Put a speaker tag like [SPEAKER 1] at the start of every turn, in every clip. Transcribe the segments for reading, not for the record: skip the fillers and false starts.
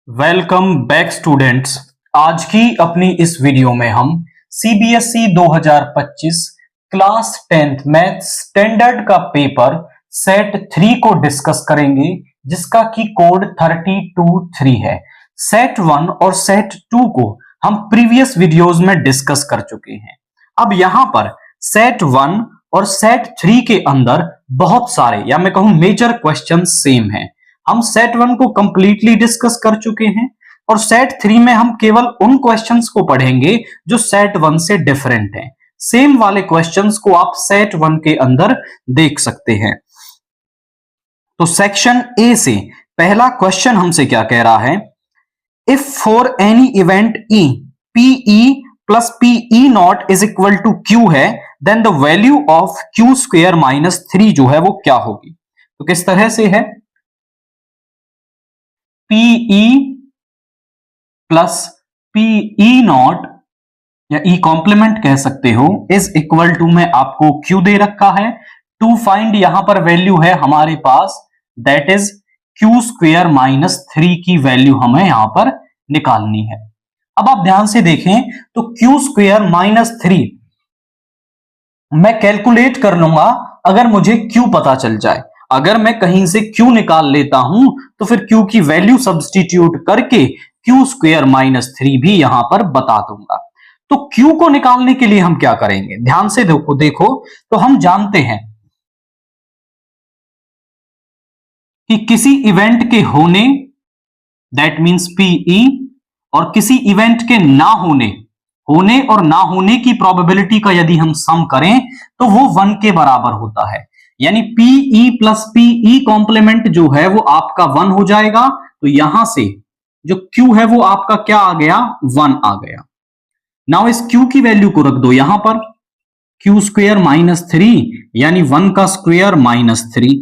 [SPEAKER 1] Welcome back students. आज की अपनी इस वीडियो में हम CBSE 2025 class 10th math standard का पेपर सेट 3 को डिस्कस करेंगे, जिसका की कोड 323 है। सेट 1 और सेट 2 को हम प्रीवियस वीडियोस में डिस्कस कर चुके हैं। अब यहां पर सेट 1 और सेट 3 के अंदर बहुत सारे या मैं कहूं मेजर क्वेश्चन सेम हैं। हम सेट 1 को कंप्लीटली डिस्कस कर चुके हैं और सेट 3 में हम केवल उन क्वेश्चंस को पढ़ेंगे जो सेट 1 से डिफरेंट हैं। सेम वाले क्वेश्चंस को आप सेट 1 के अंदर देख सकते हैं। तो सेक्शन ए से पहला क्वेश्चन हमसे क्या कह रहा है, if for any event E PE plus PE not is equal to Q है, then the value of Q square minus 3 जो है वो क्या होगी। तो किस तरह से है, पीई प्लस पीई नॉट या ई कॉम्प्लीमेंट कह सकते हो इज इक्वल टू में आपको क्यू दे रखा है। टू फाइंड यहां पर वैल्यू है हमारे पास, that is Q square minus 3 की वैल्यू हमें यहां पर निकालनी है। अब आप ध्यान से देखें तो क्यू स्क्वेयर माइनस 3 मैं कैलकुलेट कर लूंगा अगर मुझे क्यू पता चल जाए। अगर मैं कहीं से क्यू निकाल लेता हूं तो फिर क्यू की वैल्यू सब्स्टिट्यूट करके क्यू स्क्वेयर माइनस 3 भी यहां पर बता दूंगा। तो क्यू को निकालने के लिए हम क्या करेंगे, ध्यान से देखो तो हम जानते हैं कि किसी इवेंट के होने दैट मींस पीई और किसी इवेंट के ना होने और ना होने की प्रोबेबिलिटी का यदि हम सम करें तो वो 1 के बराबर होता है। यानी पीई प्लस पीई कॉम्प्लीमेंट जो है वो आपका 1 हो जाएगा। तो यहां से जो क्यू है वो आपका क्या आ गया, 1 आ गया। नाउ इस क्यू की वैल्यू को रख दो यहां पर, क्यू स्क्वेयर माइनस 3 यानी 1 का स्क्वेयर माइनस 3,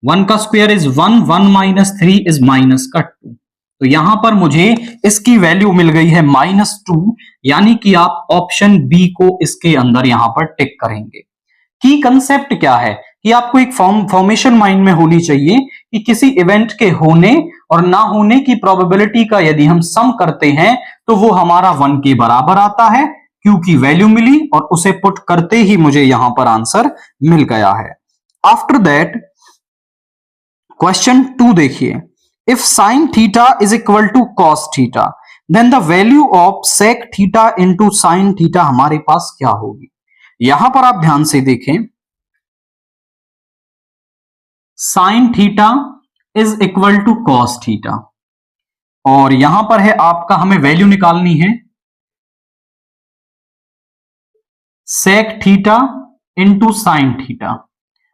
[SPEAKER 1] 1 का square is 1, 1 minus 3 is minus का 2। तो यहां पर मुझे इसकी वैल्यू मिल गई है -2, यानी कि आप ऑप्शन बी को इसके अंदर यहां पर टिक करेंगे। की कंसेप्ट क्या है कि आपको एक फॉर्मेशन माइंड में होनी चाहिए कि किसी इवेंट के होने और ना होने की प्रोबेबिलिटी का यदि हम सम करते हैं तो वो हमारा 1 के बराबर आता है। क्यू की वैल्यू मिली और उसे पुट करते ही मुझे यहां पर आंसर मिल गया है। आफ्टर दैट क्वेश्चन 2 देखिए, if sine theta is equal to cos theta then the value of sec theta into sine theta हमारे पास क्या होगी। यहां पर आप ध्यान से देखें, sine theta is equal to cos theta और यहां पर है आपका हमें वैल्यू निकालनी है sec theta into sine theta.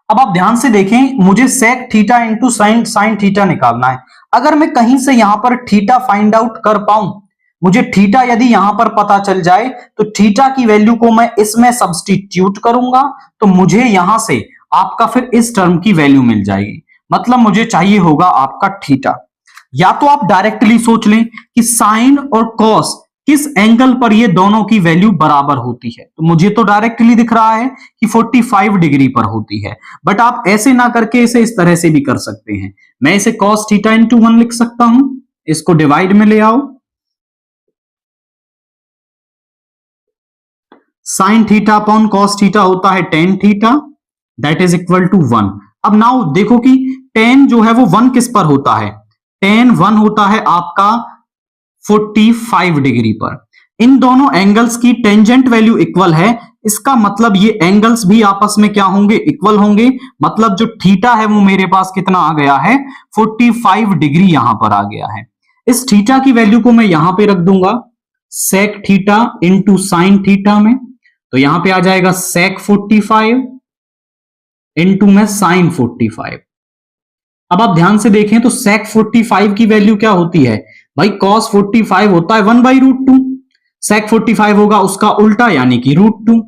[SPEAKER 1] अब आप ध्यान से देखें, मुझे sec theta into sine theta निकालना है। अगर मैं कहीं से यहां पर थीटा फाइंड आउट कर पाऊं, मुझे थीटा यदि यहां पर पता चल जाए तो थीटा की वैल्यू को मैं इसमें सब्स्टिट्यूट करूंगा तो मुझे यहां से आपका फिर इस टर्म की वैल्यू मिल जाएगी। मतलब मुझे चाहिए होगा आपका थीटा। या तो आप डायरेक्टली सोच लें कि साइन और कॉस किस एंगल पर ये दोनों की वैल्यू बराबर होती है, तो मुझे तो डायरेक्टली दिख रहा है कि 45 डिग्री पर होती है। बट आप ऐसे ना करके इसे इस तरह से भी कर सकते हैं। मैं इसे cos थीटा इंटू 1 लिख सकता हूं, इसको डिवाइड में ले आओ, sine theta upon cos theta होता है tan theta that is equal to 1। अब नाउ देखो कि टेन जो है वो 1 किस पर होता है, टेन 1 होता है आपका 45 डिग्री पर। इन दोनों एंगल्स की टेंजेंट वैल्यू इक्वल है, इसका मतलब ये एंगल्स भी आपस में क्या होंगे, इक्वल होंगे। मतलब जो थीटा है वो मेरे पास कितना आ गया है, 45 डिग्री यहां पर आ गया है। इस थीटा की वैल्यू को मैं यहां पे रख दूंगा sec theta into sine theta में, तो यहां पे आ जाएगा सेक 45 इंटू में साइन 45। अब आप ध्यान से देखें तो सेक 45 की वैल्यू क्या होती है भाई, cos 45 होता है 1/√2, सेक 45 होगा उसका उल्टा यानी कि √2,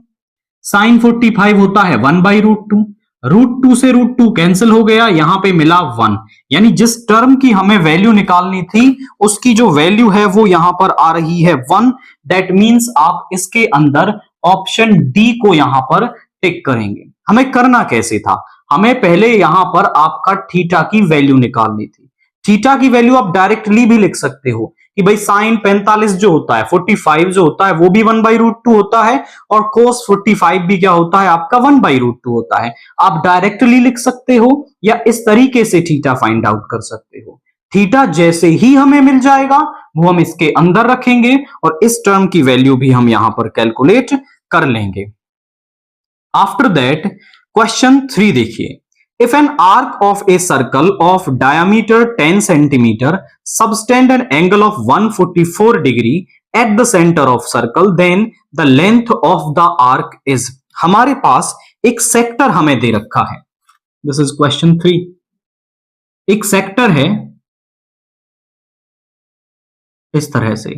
[SPEAKER 1] साइन 45 होता है 1/√2, √2 से √2 कैंसिल हो गया, यहां पे मिला 1। यानी जिस टर्म की हमें वैल्यू निकालनी थी उसकी जो वैल्यू है वो यहां पर आ रही है 1। दैट मींस आप इसके अंदर ऑप्शन डी को यहां पर टिक करेंगे। हमें करना कैसे था, हमें पहले यहां पर आपका थीटा की वैल्यू निकालनी थी। थीटा की वैल्यू आप डायरेक्टली भी लिख सकते हो कि भाई साइन 45 जो होता है 45 जो होता है वो भी 1/√2 होता है और कोस 45 भी क्या होता है आपका 1/√2 होता है। आप डायरेक्टली लिख सकते हो या इस तरीके से थीटा फाइंड आउट कर सकते हो। थीटा जैसे ही हमें मिल जाएगा वो हम इसके अंदर रखेंगे और इस टर्म की वैल्यू भी हम यहां पर कैलकुलेट कर लेंगे। आफ्टर दैट क्वेश्चन 3 देखिए, if an arc of a circle of diameter 10 centimeter subtend an angle of 144 degree at the center of circle, then the length of the arc is। हमारे पास एक sector हमें दे रखा है, this is question 3। एक sector है इस तरह से,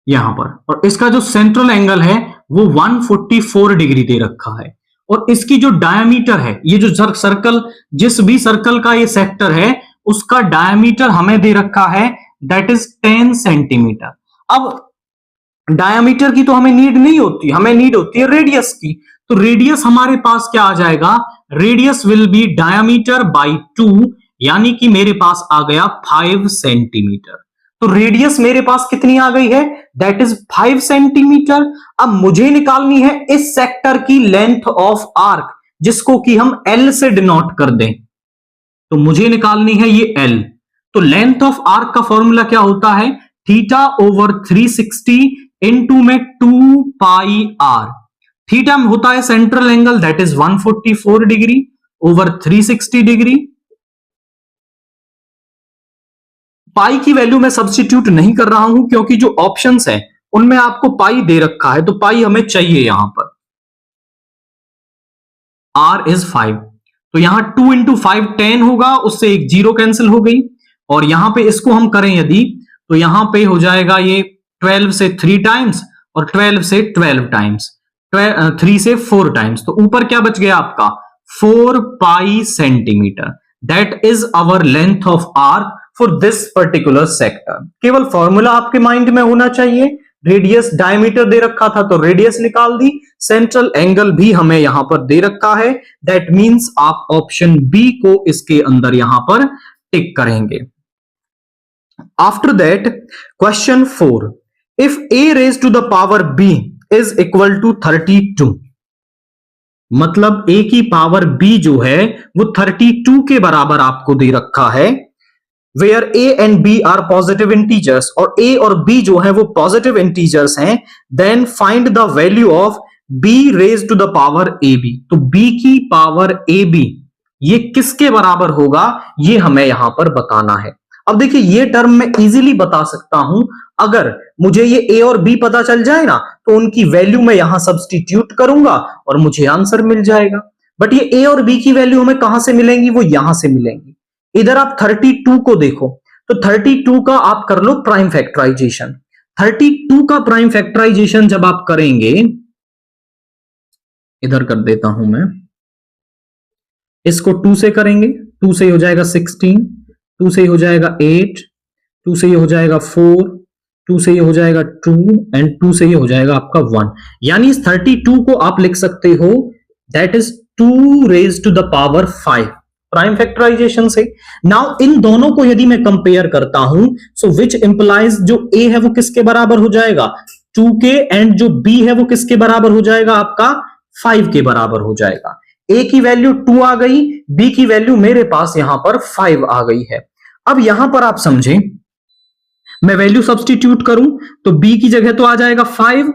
[SPEAKER 1] यहां पर, और इसका जो सेंट्रल एंगल है वो 144 डिग्री दे रखा है और इसकी जो डायमीटर है, ये जो सर्कल, जिस भी सर्कल का ये सेक्टर है उसका डायमीटर हमें दे रखा है दैट इज 10 सेंटीमीटर। अब डायमीटर की तो हमें नीड नहीं होती, हमें नीड होती है रेडियस की। तो रेडियस हमारे पास क्या आ जाएगा, radius will be diameter by 2, यानी कि मेरे पास आ गया 5 सेंटीमीटर। तो रेडियस मेरे पास कितनी आ गई है, दैट इज 5 सेंटीमीटर। अब मुझे निकालनी है इस सेक्टर की लेंथ ऑफ आर्क, जिसको कि हम L से डिनोट कर दें। तो मुझे निकालनी है ये L। तो लेंथ ऑफ आर्क का फॉर्मूला क्या होता है, थीटा ओवर 360 इनटू में 2 पाई आर। थीटा में होता है central angle that is 144 degree over 360 degree. Pi की वैल्यू मैं सब्स्टिट्यूट नहीं कर रहा हूं क्योंकि जो ऑप्शंस हैं उनमें आपको पाई दे रखा है, तो पाई हमें चाहिए यहां पर। R इज 5, तो यहां 2 इंटू 5 10 होगा, उससे एक जीरो कैंसिल हो गई। और यहां पे इसको हम करें यदि, तो यहां पे हो जाएगा ये 12 से 3 टाइम्स और 12 से 12 टाइम्स, 3 से 4 टाइम्स, तो ऊपर क्या बच गया आपका 4 pi centimetre. That is our length of arc for this particular sector. केवल फॉर्मूला आपके माइंड में होना चाहिए। रेडियस डायमीटर दे रखा था तो रेडियस निकाल दी, सेंट्रल एंगल भी हमें यहां पर दे रखा है, दैट मींस आप ऑप्शन बी को इसके अंदर यहां पर टिक करेंगे। After that question 4, if a raise to the power b is equal to 32, मतलब a की पावर b जो है वो 32 के बराबर आपको दे रखा है, where a and b are positive integers, और a और b जो है वो पॉजिटिव इंटीजर्स हैं, then find the value of b raise to the power ab। तो b की पावर ab ये किसके बराबर होगा, ये हमें यहां पर बताना है। अब देखिए ये टर्म मैं इजीली बता सकता हूं, अगर मुझे ये a और b पता चल जाए ना तो उनकी वैल्यू मैं यहां सब्स्टिट्यूट करूंगा और मुझे आंसर मिल जाएगा। बट ये a और b की वैल्यू हमें कहां से मिलेंगी, वो यहां से मिलेंगी। इधर आप 32 को देखो, तो 32 का आप कर लो प्राइम फैक्टराइजेशन। 32 का प्राइम फैक्टराइजेशन जब आप करेंगे, इधर कर देता हूं मैं, इसको 2 से करेंगे, 2 से हो जाएगा 16, 2 से हो जाएगा 8, 2 से ये हो जाएगा 4, 2 से ये हो जाएगा 2 एंड 2 से ये हो जाएगा आपका 1। यानी इस 32 को आप लिख सकते हो that is 2 raise to the power 5 prime factorisation से। नाउ इन दोनों को यदि मैं कंपेयर करता हूं, सो विच इंप्लाइज जो a है वो किसके बराबर हो जाएगा 2 के, एंड जो b है वो किसके बराबर हो जाएगा आपका 5 के बराबर हो जाएगा। a की वैल्यू 2 आ गई, b की वैल्यू मेरे पास यहां पर 5 आ गई है। अब यहां पर आप समझें, मैं वैल्यू सब्स्टिट्यूट करूं तो b की जगह तो आ जाएगा 5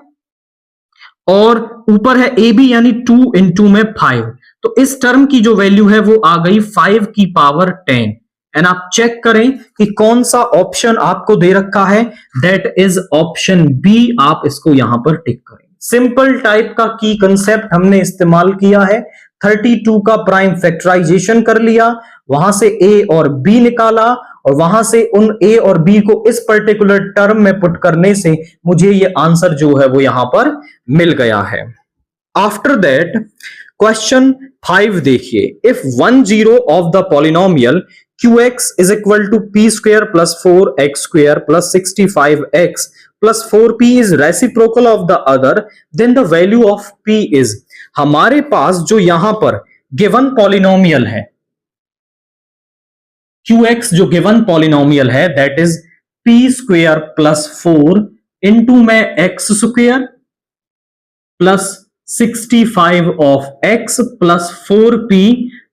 [SPEAKER 1] और ऊपर है ab यानी 2 इंटू में 5, तो इस टर्म की जो वैल्यू है वो आ गई 5 की पावर 10। एंड आप चेक करें कि कौन सा ऑप्शन आपको दे रखा है, दैट इज ऑप्शन बी। आप इसको यहां पर टिक करें। सिंपल टाइप का की कंसेप्ट हमने इस्तेमाल किया है। 32 का प्राइम फैक्टराइजेशन कर लिया, वहां से a और b निकाला और वहां से उन a और b को इस पर्टिकुलर टर्म में पुट करने से मुझे ये आंसर जो है वो यहां पर मिल गया है। आफ्टर दैट क्वेश्चन 5 देखिए, if 1 zero of the polynomial qx is equal to p square plus 4x square plus 65x plus 4p is reciprocal of the other, then the value of p is। हमारे पास जो यहां पर given polynomial है QX, जो given polynomial है that is P square plus 4 into में X square plus 65 of X plus 4p।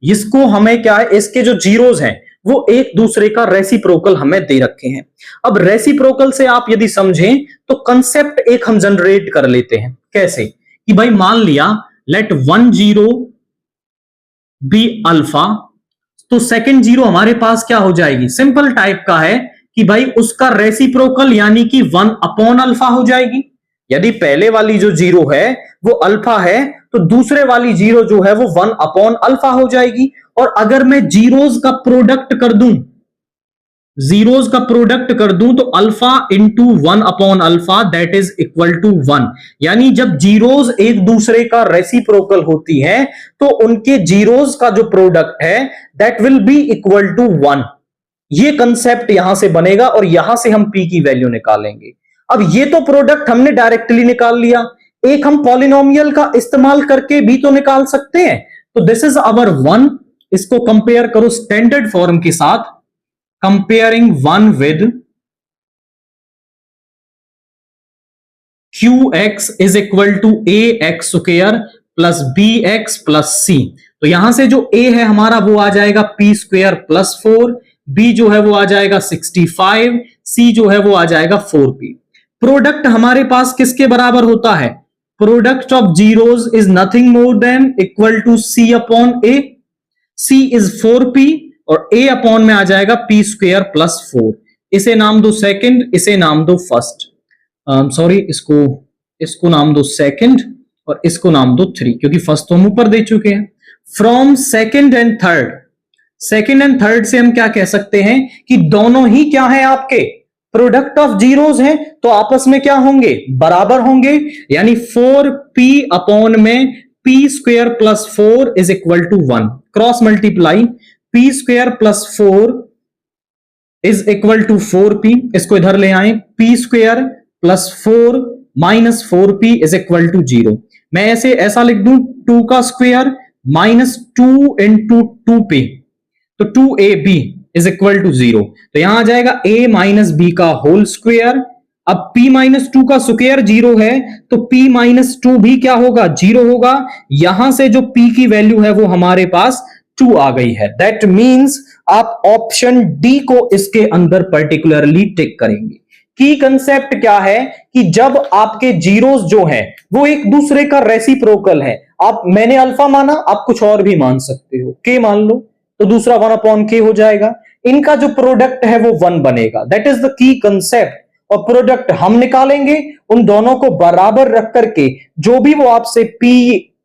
[SPEAKER 1] इसको हमें क्या है, इसके जो जीरोस हैं वो एक दूसरे का रेसिप्रोकल हमें दे रखे हैं। अब रेसिप्रोकल से आप यदि समझें तो कंसेप्ट एक हम जनरेट कर लेते हैं। कैसे कि भाई मान लिया लेट 1 0 बी अल्फा, तो सेकंड जीरो हमारे पास क्या हो जाएगी, सिंपल टाइप का है कि भाई उसका रेसिप्रोकल यानी कि 1 अपॉन अल्फा हो जाएगी। यदि पहले वाली जो जीरो है वो अल्फा है तो दूसरे वाली जीरो जो है वो 1 अपॉन अल्फा हो जाएगी। और अगर मैं जीरोस का प्रोडक्ट कर दूं, जीरोस का प्रोडक्ट कर दूं तो alpha into 1 upon alpha that is equal to 1। यानी जब जीरोस एक दूसरे का रेसिप्रोकल होती है तो उनके जीरोस का जो प्रोडक्ट है that will be equal to 1। ये कंसेप्ट यहां से बनेगा और यहां से हम p की वैल्यू निकालेंगे। अब ये तो प्रोडक्ट हमने डायरेक्टली निकाल लिया, एक हम पॉलिनोमियल का इस्तेमाल करके भी तो निकाल सकते हैं। तो दिस इज आवर 1, इसको कंपेयर करो स्टैंडर्ड फॉर्म के साथ, comparing 1 with QX is equal to AX square plus BX plus C। तो यहां से जो A है हमारा वो आ जाएगा P स्क्वेयर प्लस 4, B जो है वो आ जाएगा 65, C जो है वो आ जाएगा 4P। प्रोडक्ट हमारे पास किसके बराबर होता है, product of zeros is nothing more than equal to C upon A। C is 4P और A अपॉन में आ जाएगा P स्क्वेयर प्लस 4। इसे नाम दो सेकंड, इसे नाम दो फर्स्ट, सॉरी इसको नाम दो सेकंड और इसको नाम दो 3, क्योंकि फर्स्ट तो हम ऊपर दे चुके हैं। फ्रॉम सेकंड एंड थर्ड से हम क्या कह सकते हैं कि दोनों ही क्या है आपके प्रोडक्ट ऑफ जीरोस हैं, तो आपस में क्या होंगे, बराबर होंगे। यानी 4p अपॉन में p square plus 4 is equal to 1। Cross multiply, p square plus 4 is equal to 4p, इसको इधर ले आए, p square plus 4 minus 4p is equal to 0। मैं ऐसा लिख दूं 2 का स्क्वेयर माइनस 2 इंटू 2p, तो 2ab इज इक्वल टू 0। तो यहां आ जाएगा a माइनस बी का होल स्क्वेयर। अब p माइनस 2 का स्क्वेयर 0 है तो p माइनस 2 भी क्या होगा, 0 होगा। यहां से जो p की वैल्यू है वो हमारे पास 2 आ गई है। दैट मीन्स आप ऑप्शन डी को इसके अंदर पर्टिकुलरली टिक करेंगे। की कंसेप्ट क्या है कि जब आपके जीरोस जो है वो एक दूसरे का रेसिप्रोकल है, आप मैंने अल्फा माना, आप कुछ और भी मान सकते हो, के मान लो तो दूसरा 1 अपॉन के हो जाएगा, इनका जो प्रोडक्ट है वो 1 बनेगा। That is the key concept. और प्रोडक्ट हम निकालेंगे उन दोनों को बराबर रख करके, जो भी वो आपसे p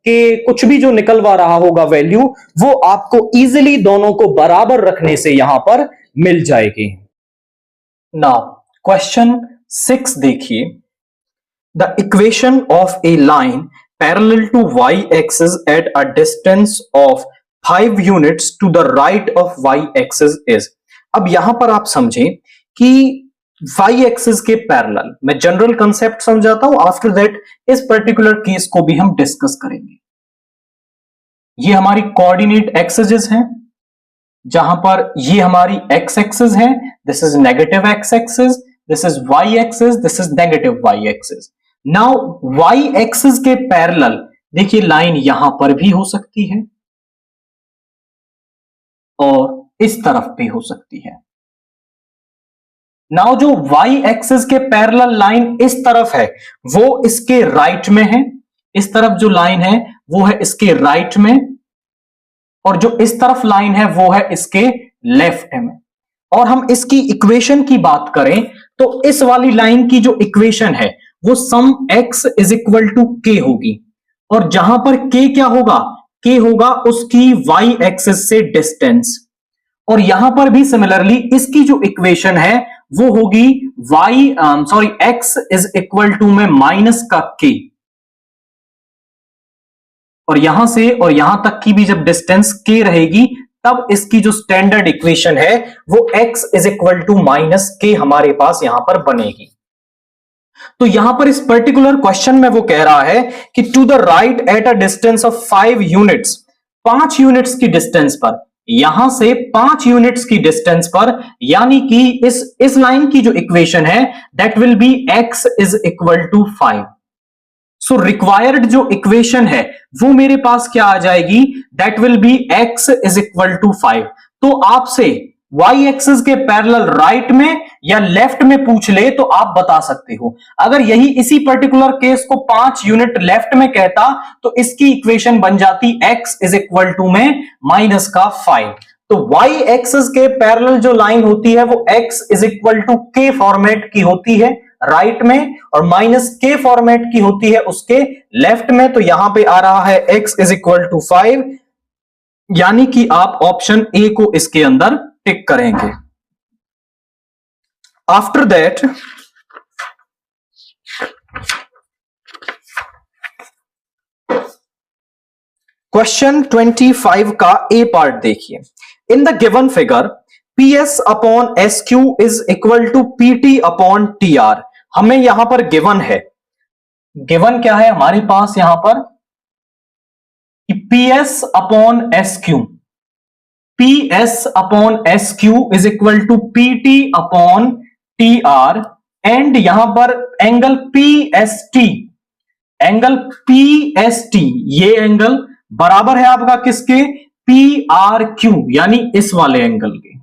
[SPEAKER 1] के कुछ भी जो निकलवा रहा होगा वैल्यू, वो आपको इजीली दोनों को बराबर रखने से यहां पर मिल जाएगी। नाउ क्वेश्चन 6 देखिए, the equation of a line parallel to y axis at a distance of 5 units to the right of y axis is. अब यहां पर आप समझें कि y एक्सिस के पैरेलल, मैं जनरल कंसेप्ट समझाता हूं, आफ्टर दैट इस पर्टिकुलर केस को भी हम डिस्कस करेंगे। ये हमारी कोऑर्डिनेट एक्सिस हैं, जहां पर ये हमारी x एक्सिस है, this is negative x axis, this is y axis, this is negative y axis. Now y axis के पैरेलल देखिए लाइन यहां पर भी हो सकती है और इस तरफ भी हो सकती है। नाउ जो y एक्सिस के पैरेलल लाइन इस तरफ है वो इसके राइट में है, इस तरफ जो लाइन है वो है इसके राइट में, और जो इस तरफ लाइन है वो है इसके लेफ्ट में। और हम इसकी इक्वेशन की बात करें तो इस वाली लाइन की जो इक्वेशन है वो some x is equal to k होगी, और जहां पर k क्या होगा, k होगा उसकी y एक्सिस से डिस्टेंस। और यहां पर भी सिमिलरली इसकी जो इक्वेशन है वो होगी x इज इक्वल टू में माइनस का k, और यहां से और यहां तक की भी जब डिस्टेंस k रहेगी तब इसकी जो स्टैंडर्ड इक्वेशन है वो x is equal to minus k हमारे पास यहां पर बनेगी। तो यहां पर इस पर्टिकुलर क्वेश्चन में वो कह रहा है कि to the right at a distance of 5 units, 5 units की डिस्टेंस पर, यहां से 5 यूनिट्स की डिस्टेंस पर, यानी कि इस लाइन की जो इक्वेशन है that will be x is equal to 5। So required जो इक्वेशन है वो मेरे पास क्या आ जाएगी, that will be x is equal to 5। तो आपसे y एक्सिस के पैरेलल राइट में या लेफ्ट में पूछ ले तो आप बता सकते हो। अगर यही इसी पर्टिकुलर केस को 5 यूनिट लेफ्ट में कहता तो इसकी इक्वेशन बन जाती x इज इक्वल टू में माइनस का 5। तो y एक्सिस के पैरेलल जो लाइन होती है वो x is equal to k format की होती है राइट में, और माइनस के फॉर्मेट की होती है उसके लेफ्ट में। तो यहां पे आ रहा है x इज इक्वल टू 5, यानी कि आप ऑप्शन ए को इसके अंदर टिक करेंगे। आफ्टर दैट क्वेश्चन 25 का ए पार्ट देखिए। In the given figure PS upon SQ is equal to PT upon TR। हमें यहां पर गिवन है, गिवन क्या है हमारे पास यहां पर कि PS upon SQ, PS upon SQ is equal to PT upon TR, and यहां पर एंगल PST, एंगल PST ये एंगल बराबर है आपका किसके, PRQ, यानी इस वाले एंगल के।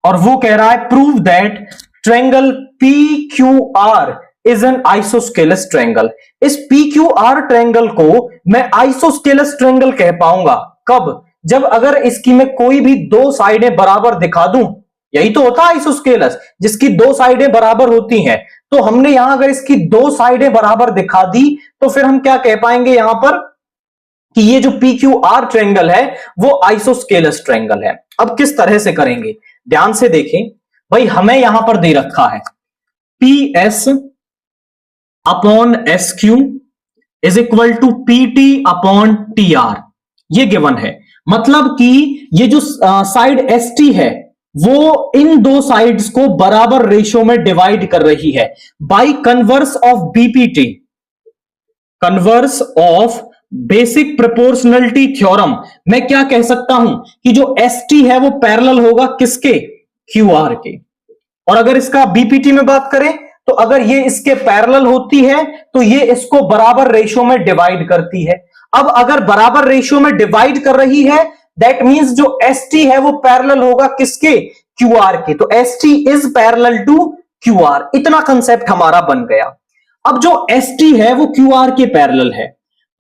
[SPEAKER 1] और वो कह रहा है prove that triangle PQR is an isosceles triangle. इस PQR ट्रायंगल को मैं आइसोस्केलस ट्रायंगल कह पाऊंगा कब, जब अगर इसकी मैं कोई भी दो साइडें बराबर दिखा दूं। यही तो होता है आइसोस्केलस, जिसकी दो साइडें बराबर होती हैं। तो हमने यहां अगर इसकी दो साइडें बराबर दिखा दी तो फिर हम क्या कह पाएंगे यहां पर कि ये जो PQR ट्रायंगल है वो आइसोस्केलस ट्रायंगल है। अब किस तरह से करेंगे, ध्यान से देखें भाई। हमें यहां पर दे रखा है PS upon SQ is equal to PT upon TR, ये गिवन है। मतलब कि ये जो साइड ST है वो इन दो साइड्स को बराबर रेशियो में डिवाइड कर रही है by converse of BPT, converse of basic proportionality theorem. मैं क्या कह सकता हूं कि जो ST है वो पैरेलल होगा किसके, QR के। और अगर इसका BPT में बात करें तो अगर ये इसके पैरेलल होती है तो ये इसको बराबर रेशियो में डिवाइड करती है। अब अगर बराबर रेशियो में डिवाइड कर रही है दैट मींस जो ST है वो पैरेलल होगा किसके, QR के। तो ST is parallel to QR, इतना कंसेप्ट हमारा बन गया। अब जो ST है वो QR के पैरेलल है,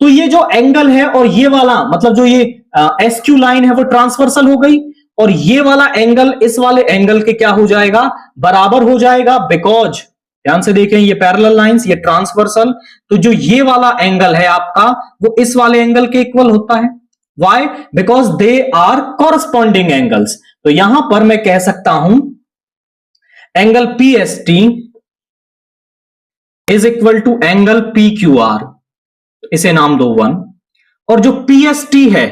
[SPEAKER 1] तो ये जो एंगल है और ये वाला मतलब जो ये SQ लाइन है वो ट्रांसवर्सल हो गई, और ये वाला एंगल इस वाले एंगल के क्या हो जाएगा, बराबर हो जाएगा। बिकॉज ध्यान से देखें ये पैरेलल लाइंस, ये ट्रांसवर्सल, तो जो ये वाला एंगल है आपका वो इस वाले एंगल के इक्वल होता है। Why, because they are corresponding angles. तो यहां पर मैं कह सकता हूं angle PST is equal to angle PQR, इसे नाम दो 1, और जो PST है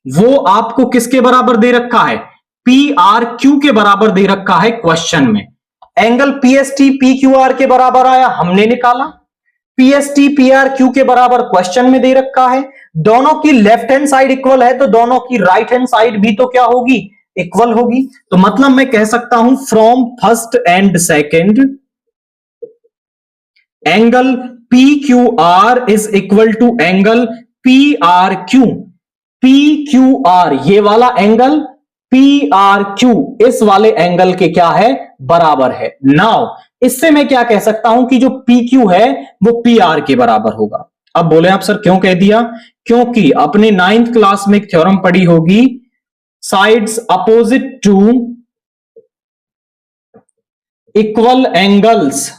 [SPEAKER 1] वो आपको किसके बराबर दे रखा है, PRQ के बराबर दे रखा है क्वेश्चन में। एंगल PST PQR के बराबर आया, हमने निकाला। PST PRQ के बराबर क्वेश्चन में दे रखा है। दोनों की लेफ्ट हैंड साइड इक्वल है तो दोनों की राइट हैंड साइड भी तो क्या होगी, इक्वल होगी। तो मतलब मैं कह सकता हूं from first and second angle PQR is equal to angle PRQ। PQR ये वाला एंगल PRQ इस वाले एंगल के क्या है, बराबर है। नाउ इससे मैं क्या कह सकता हूं कि जो PQ है वो PR के बराबर होगा। अब बोले आप सर क्यों कह दिया, क्योंकि अपने 9th क्लास में एक थ्योरम पढ़ी होगी, sides opposite to equal angles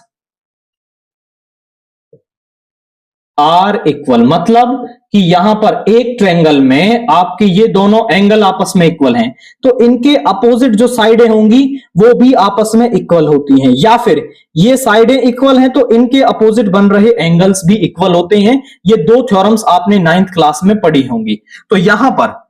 [SPEAKER 1] are equal. मतलब कि यहां पर एक ट्रायंगल में आपके ये दोनों एंगल आपस में इक्वल हैं, तो इनके अपोजिट जो साइडें होंगी वो भी आपस में इक्वल होती हैं, या फिर ये साइडें इक्वल हैं तो इनके अपोजिट बन रहे एंगल्स भी इक्वल होते हैं। ये दो थ्योरम्स आपने 9th क्लास में पढ़ी होंगी। तो यहां पर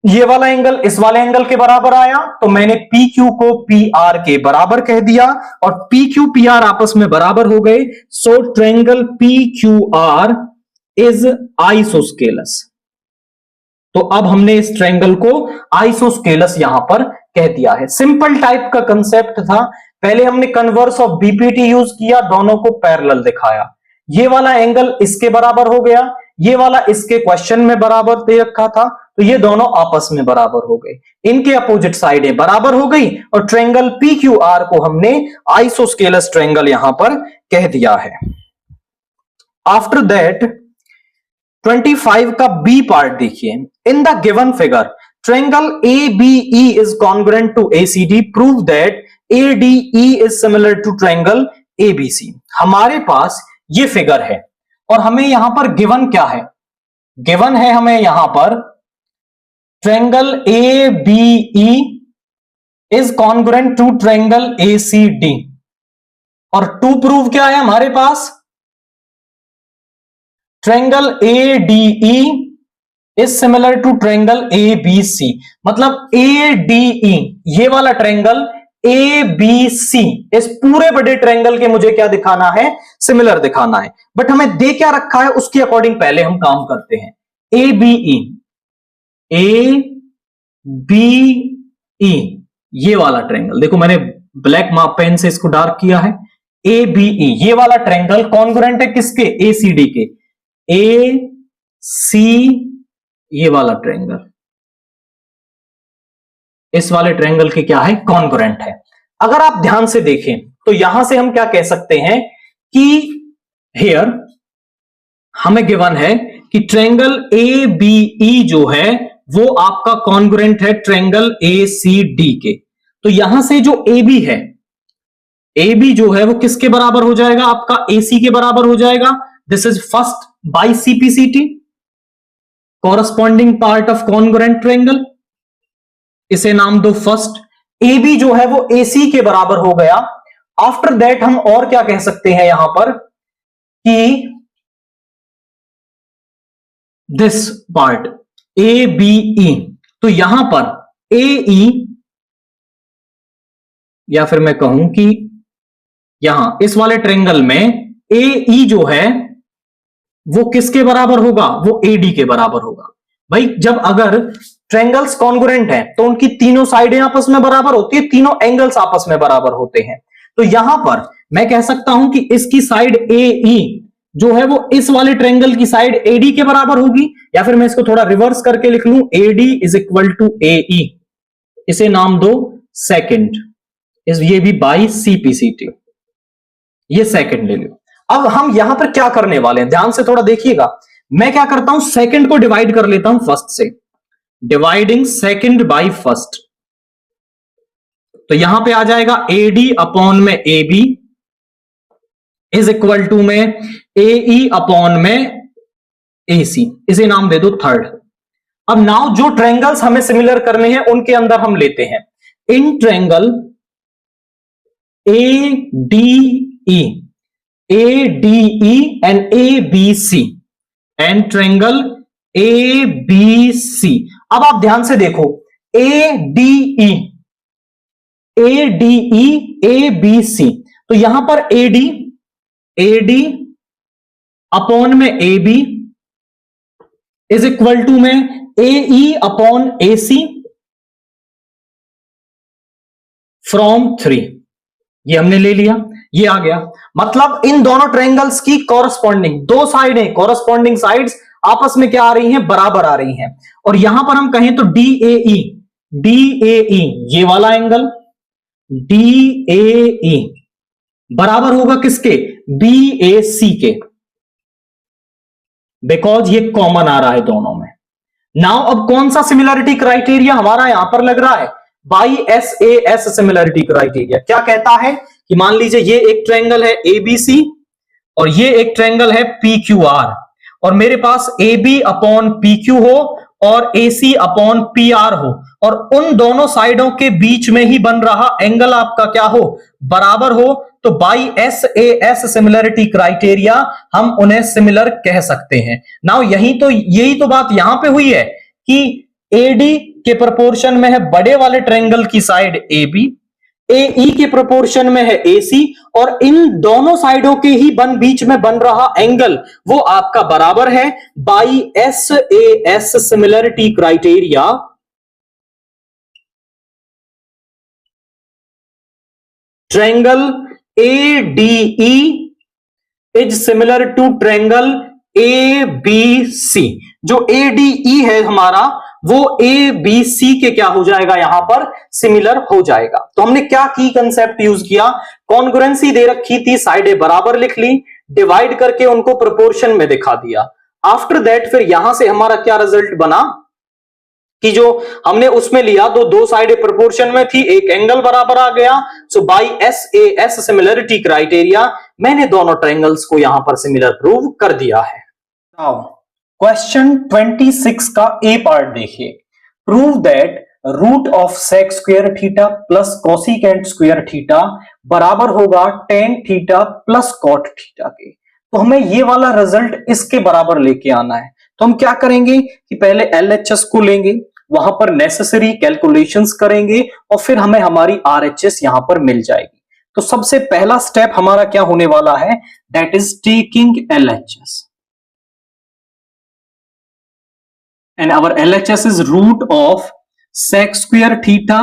[SPEAKER 1] ये वाला एंगल इस वाले एंगल के बराबर आया, तो मैंने पी क्यू को पी आर के बराबर कह दिया और पी क्यू पी आर आपस में बराबर हो गए। So triangle P Q R is isosceles. तो अब हमने इस ट्रायंगल को आइसोस्केलस यहां पर कह दिया है। सिंपल टाइप का कंसेप्ट था। पहले हमने कन्वर्स ऑफ बीपीटी यूज किया, दोनों को पैरेलल दिखाया। ये वाला एंगल इसके बराबर हो गया, ये वाला इसके क्वेश्चन में बराबर दे रखा था, तो ये दोनों आपस में बराबर हो गए। इनके अपोजिट साइडें बराबर हो गई और ट्रायंगल पी क्यू आर को हमने आइसोस्केलस ट्रायंगल यहां पर कह दिया है। आफ्टर दैट 25 का बी पार्ट देखिए। In the given figure triangle ABE is congruent to ACD. Prove that ADE is similar to triangle ABC. हमारे पास ये फिगर है और हमें यहां पर गिवन क्या है? गिवन है हमें यहां पर triangle ABE is congruent to triangle ACD और टू प्रूव क्या है हमारे पास? Triangle ADE is similar to triangle ABC। मतलब ADE ये वाला ट्रायंगल ABC इस पूरे बड़े ट्रायंगल के मुझे क्या दिखाना है? सिमिलर दिखाना है। बट हमें दे क्या रखा है उसके अकॉर्डिंग पहले हम काम करते हैं। ABE ये वाला ट्रायंगल देखो, मैंने ब्लैक मार्क पेन से इसको डार्क किया है। ABE ये वाला ट्रायंगल कॉन्ग्रुएंट है किसके? ACD के। AC ये वाला ट्रायंगल इस वाले ट्रायंगल के क्या है? कॉन्ग्रुएंट है। अगर आप ध्यान से देखें तो यहां से हम क्या कह सकते हैं कि हियर हमें गिवन है कि ट्रायंगल ABE जो है वो आपका कॉन्ग्रुएंट है ट्रायंगल ACD के। तो यहां से जो AB है, AB जो है वो किसके बराबर हो जाएगा? आपका AC के बराबर हो जाएगा। This is first by CPCT, corresponding part of congruent triangle. इसे नाम दो फर्स्ट। AB जो है वो AC के बराबर हो गया। आफ्टर दैट हम और क्या कह सकते हैं यहां पर कि दिस पार्ट ABE, तो यहां पर AE या फिर मैं कहूं कि यहां इस वाले ट्रायंगल में AE जो है वो किसके बराबर होगा? वो AD के बराबर होगा। भाई जब अगर ट्रायंगल्स कॉन्ग्रुएंट हैं तो उनकी तीनों साइडें आपस में बराबर होती है, तीनों एंगल्स आपस में बराबर होते हैं। तो यहां पर मैं कह सकता हूं कि इसकी साइड AE जो है वो इस वाले ट्रायंगल की साइड AD के बराबर होगी, या फिर मैं इसको थोड़ा रिवर्स करके लिख लूं, AD is equal to AE। इसे नाम दो सेकंड, ये भी बाई CPCT, ये सेकंड ले लो। अब हम यहां पर क्या करने वाले हैं, ध्यान से थोड़ा देखिएगा। मैं क्या करता हूं, सेकंड को डिवाइड कर लेता हूं फर्स्ट से, डिवाइडिंग सेकंड बाय फर्स्ट। तो यहां पे आ जाएगा AD अपॉन में AB इज इक्वल टू में AE अपॉन में AC। इसे नाम दे दो थर्ड। अब नाउ जो ट्रायंगल्स हमें सिमिलर करने हैं उनके अंदर हम लेते हैं in triangle ADE and ABC and triangle ABC। अब आप ध्यान से देखो, ADE ABC, तो यहां पर AD अपॉन में AB इज इक्वल टू में AE अपॉन AC फ्रॉम 3। ये हमने ले लिया, ये आ गया। मतलब इन दोनों ट्रायंगल्स की कॉरस्पॉन्डिंग दो साइडें, कॉरस्पॉन्डिंग साइड्स आपस में क्या आ रही हैं? बराबर आ रही हैं। और यहां पर हम कहें तो DAE ये वाला एंगल DAE बराबर होगा किसके? BAC के, बिकॉज ये कॉमन आ रहा है दोनों में। नाउ अब कौन सा सिमिलरिटी क्राइटेरिया हमारा यहां पर लग रहा है? By SAS similarity criteria. क्या कहता है कि मान लीजिए ये एक ट्रायंगल है ABC और ये एक ट्रायंगल है PQR, और मेरे पास AB अपॉन PQ हो और AC अपॉन PR हो, और उन दोनों साइडों के बीच में ही बन रहा एंगल आपका क्या हो? बराबर हो, तो बाई SAS सिमिलरिटी क्राइटेरिया हम उन्हें सिमिलर कह सकते हैं। नाउ यही तो बात यहां पे हुई है कि AD के प्रोपोर्शन में है बड़े वाले ट्रायंगल की साइड AB, AE के प्रोपोर्शन में है AC, और इन दोनों साइडों के ही बीच में बन रहा एंगल वो आपका बराबर है by SAS similarity criteria. Triangle ADE is similar to triangle ABC। जो ADE है हमारा वो ABC के क्या हो जाएगा, यहां पर सिमिलर हो जाएगा। तो हमने क्या की कंसेप्ट यूज किया, कॉन्ग्रुएंसी दे रखी थी, साइडें बराबर लिख ली, डिवाइड करके उनको प्रोपोर्शन में दिखा दिया। आफ्टर दैट फिर यहां से हमारा क्या रिजल्ट बना कि जो हमने उसमें लिया तो दो साइडें प्रोपोर्शन में थी, एक एंगल बराबर आ गया। So by SAS similarity criteria मैंने दोनों ट्रायंगल्स को यहां पर सिमिलर प्रूव कर दिया है। नाउ क्वेश्चन 26 का ए पार्ट देखिए। Prove that root of sec square theta plus cosecant square theta बराबर होगा tan theta plus cot theta के। तो हमें ये वाला रिजल्ट इसके बराबर लेके आना है। तो हम क्या करेंगे कि पहले LHS को लेंगे, वहां पर नेसेसरी कैलकुलेशंस करेंगे और फिर हमें हमारी RHS यहां पर मिल जाएगी। तो सबसे पहला स्टेप हमारा क्या होने वाला है, that is taking LHS, and our LHS is root of sec square theta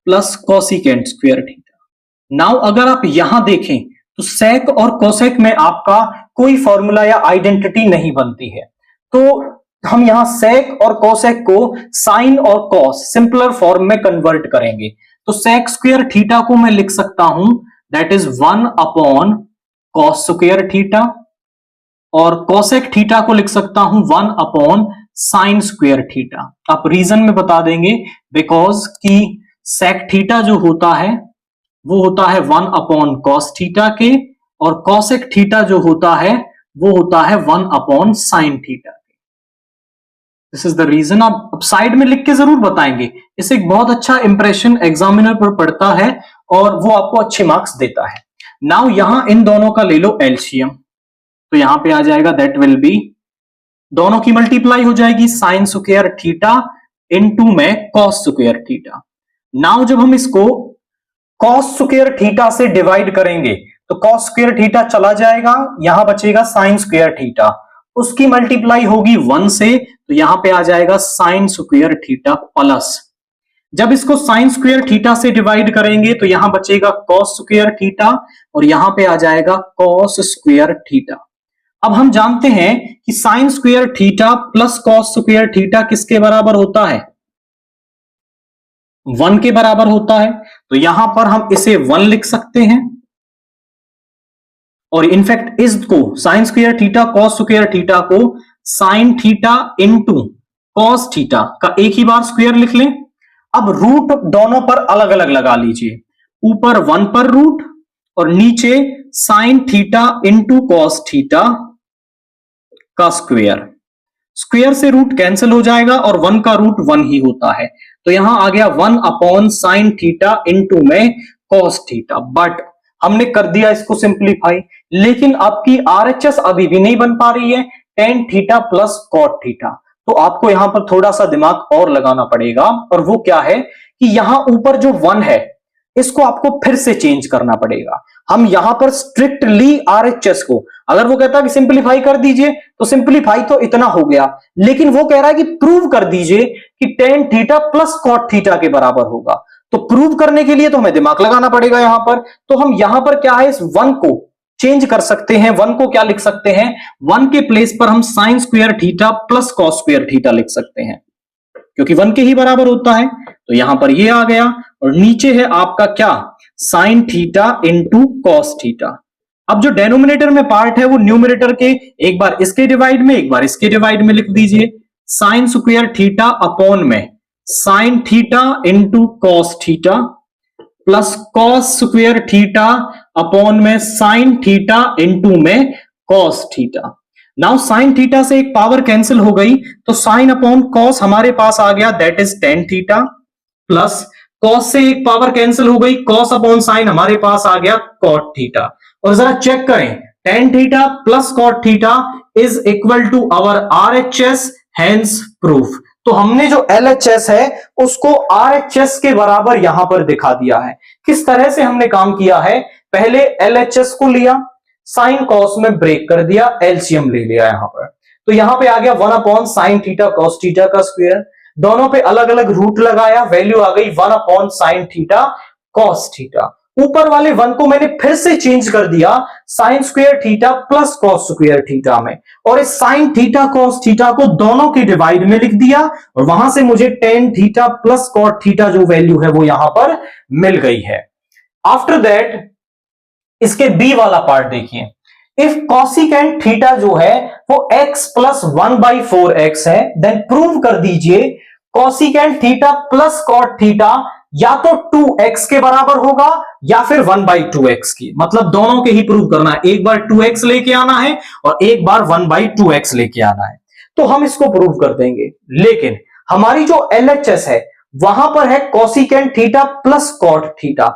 [SPEAKER 1] plus cosecant square theta. Now अगर आप यहां देखें तो sec और cosec में आपका कोई फॉर्मूला या आइडेंटिटी नहीं बनती है, तो हम यहां sec और cosec को sin और cos सिंपलर फॉर्म में कन्वर्ट करेंगे। तो sec स्क्वायर थीटा को मैं लिख सकता हूं that is 1 upon cos square theta, और cosec थीटा को लिख सकता हूं 1 अपॉन साइन स्क्वायर थीटा। आप रीजन में बता देंगे बिकॉज कि सेक थीटा जो होता है वो होता है 1 अपॉन कॉस थीटा के, और कॉसेक थीटा जो होता है वो होता है 1 अपॉन साइन थीटा के। This is the reason. आप साइड में लिख के जरूर बताएंगे, इससे एक बहुत अच्छा इंप्रेशन एग्जामिनर पर पड़ता है और वो आपको अच्छे मार्क्स देता है। नाउ यहां इन दोनों का ले लो एलसीएम, तो यहां पे आ जाएगा दैट विल बी, दोनों की मल्टीप्लाई हो जाएगी साइन स्क्वायर थीटा इनटू में कॉस स्क्वायर थीटा। नाउ जब हम इसको कॉस स्क्वायर थीटा से डिवाइड करेंगे तो कॉस स्क्वायर थीटा चला जाएगा, यहां बचेगा साइन स्क्वायर थीटा, उसकी मल्टीप्लाई होगी 1 से, तो यहां पे आ जाएगा साइन स्क्वायर थीटा प्लस। जब इसको साइन स्क्वायर थीटा से डिवाइड करेंगे तो यहां बचेगा कॉस स्क्वायर थीटा, और यहां पे आ जाएगा कॉस स्क्वायर थीटा। अब हम जानते हैं कि sign square theta plus cos square theta किसके बराबर होता है, 1 के बराबर होता है। तो यहां पर हम इसे 1 लिख सकते हैं, और इनफैक्ट इसको sine square theta cos square theta को sine theta into cos theta का एक ही बार स्क्वायर लिख लें। अब रूट दोनों पर अलग अलग लगा लीजिए, ऊपर 1 पर रूट और नीचे sign theta into cos theta का स्क्वायर। स्क्वायर से रूट कैंसिल हो जाएगा और 1 का रूट 1 ही होता है, तो यहां आ गया 1 अपॉन साइन थीटा इंटू में कॉस थीटा। बट हमने कर दिया इसको सिंप्लीफाई, लेकिन आपकी RHS अभी भी नहीं बन पा रही है tan theta plus cot theta. तो आपको यहां पर थोड़ा सा दिमाग और लगाना पड़ेगा, और वो क्या है कि यहां ऊपर जो 1 है इसको आपको फिर से चेंज करना पड़ेगा। हम यहां पर स्ट्रिक्टली RHS को, अगर वो कहता है कि सिंप्लीफाई कर दीजिए तो सिंप्लीफाई तो इतना हो गया, लेकिन वो कह रहा है कि प्रूव कर दीजिए कि tan theta plus cot theta के बराबर होगा। तो प्रूव करने के लिए तो हमें दिमाग लगाना पड़ेगा यहां पर। तो हम यहां पर क्या है, इस 1 को चेंज कर सकते हैं। 1 को क्या लिख सकते हैं, 1 के प्लेस पर हम sign square theta plus cos square theta लिख सकते हैं, क्योंकि 1 के ही बराबर होता है। तो यहां पर ये आ गया, और नीचे है आपका क्या, sign theta into cos theta. अब जो डेनोमिनेटर में पार्ट है वो न्यूमरेटर के एक बार इसके डिवाइड में एक बार इसके डिवाइड में लिख दीजिए, साइन स्क्वायर थीटा अपॉन में sign theta into cos theta plus cos square theta upon में साइन थीटा इंटू में cos theta. Now sine theta से एक पावर कैंसिल हो गई, तो साइन अपॉन कॉस हमारे पास आ गया that is ten theta, plus cos से एक पावर कैंसिल हो गई, कॉस अपॉन साइन हमारे पास आ गया कॉट थीटा। और जरा चेक करें, tan theta plus cot theta is equal to our RHS, hence proof. तो हमने जो LHS है उसको RHS के बराबर यहां पर दिखा दिया है। किस तरह से हमने काम किया है, पहले LHS को लिया, साइन कॉस में ब्रेक कर दिया, एलसीएम ले लिया यहां पर, तो यहां पे आ गया 1 upon sine theta cos theta का स्क्वायर, दोनों पे अलग अलग रूट लगाया, वैल्यू आ गई 1 upon sine theta cos theta. ऊपर वाले 1 को मैंने फिर से चेंज कर दिया sign square theta plus cos square theta में, और इस साइन थीटा कॉस थीटा को दोनों के डिवाइड में लिख दिया, और वहां से मुझे tan theta plus cot theta जो वैल्यू है वो यहां पर मिल गई है। आफ्टर दैट इसके बी वाला पार्ट देखिए, इफ कॉसिकेंट थीटा जो है वो x प्लस 1/4x है, देन प्रूव कर दीजिए cosecant theta plus cot theta या तो 2x के बराबर होगा या फिर 1/2x की, मतलब दोनों के ही प्रूव करना है, एक बार 2x लेके आना है और एक बार 1/2x लेके आना है, तो हम इसको प्रूव कर देंगे। लेकिन हमारी जो LHS है वहां पर है cosecant theta plus cot theta.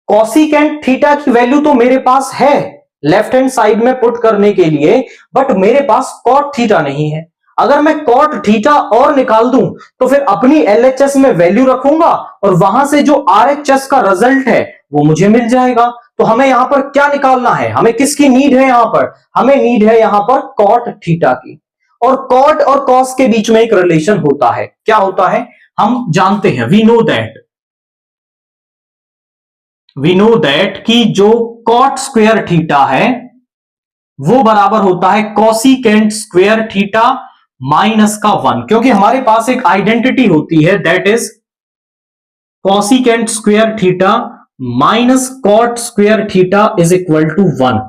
[SPEAKER 1] Cosecant theta की वैल्यू तो मेरे पास है लेफ्ट हैंड साइड में पुट करने के लिए, बट मेरे पास कॉट थीटा नहीं है। अगर मैं कॉट थीटा और निकाल दूं तो फिर अपनी LHS में वैल्यू रखूंगा और वहां से जो RHS का रिजल्ट है वो मुझे मिल जाएगा। तो हमें यहां पर क्या निकालना है, हमें किसकी नीड है, यहां पर हमें नीड है यहां पर कॉट थीटा की। और कॉट और कॉस के बीच में एक रिलेशन होता है, क्या होता है हम जानते हैं, वी नो दैट कि जो कॉट स्क्वायर थीटा है वो बराबर होता है कॉसिकेंट स्क्वायर थीटा माइनस का 1, क्योंकि हमारे पास एक आइडेंटिटी होती है that is cosecant square theta minus cot square theta is equal to 1।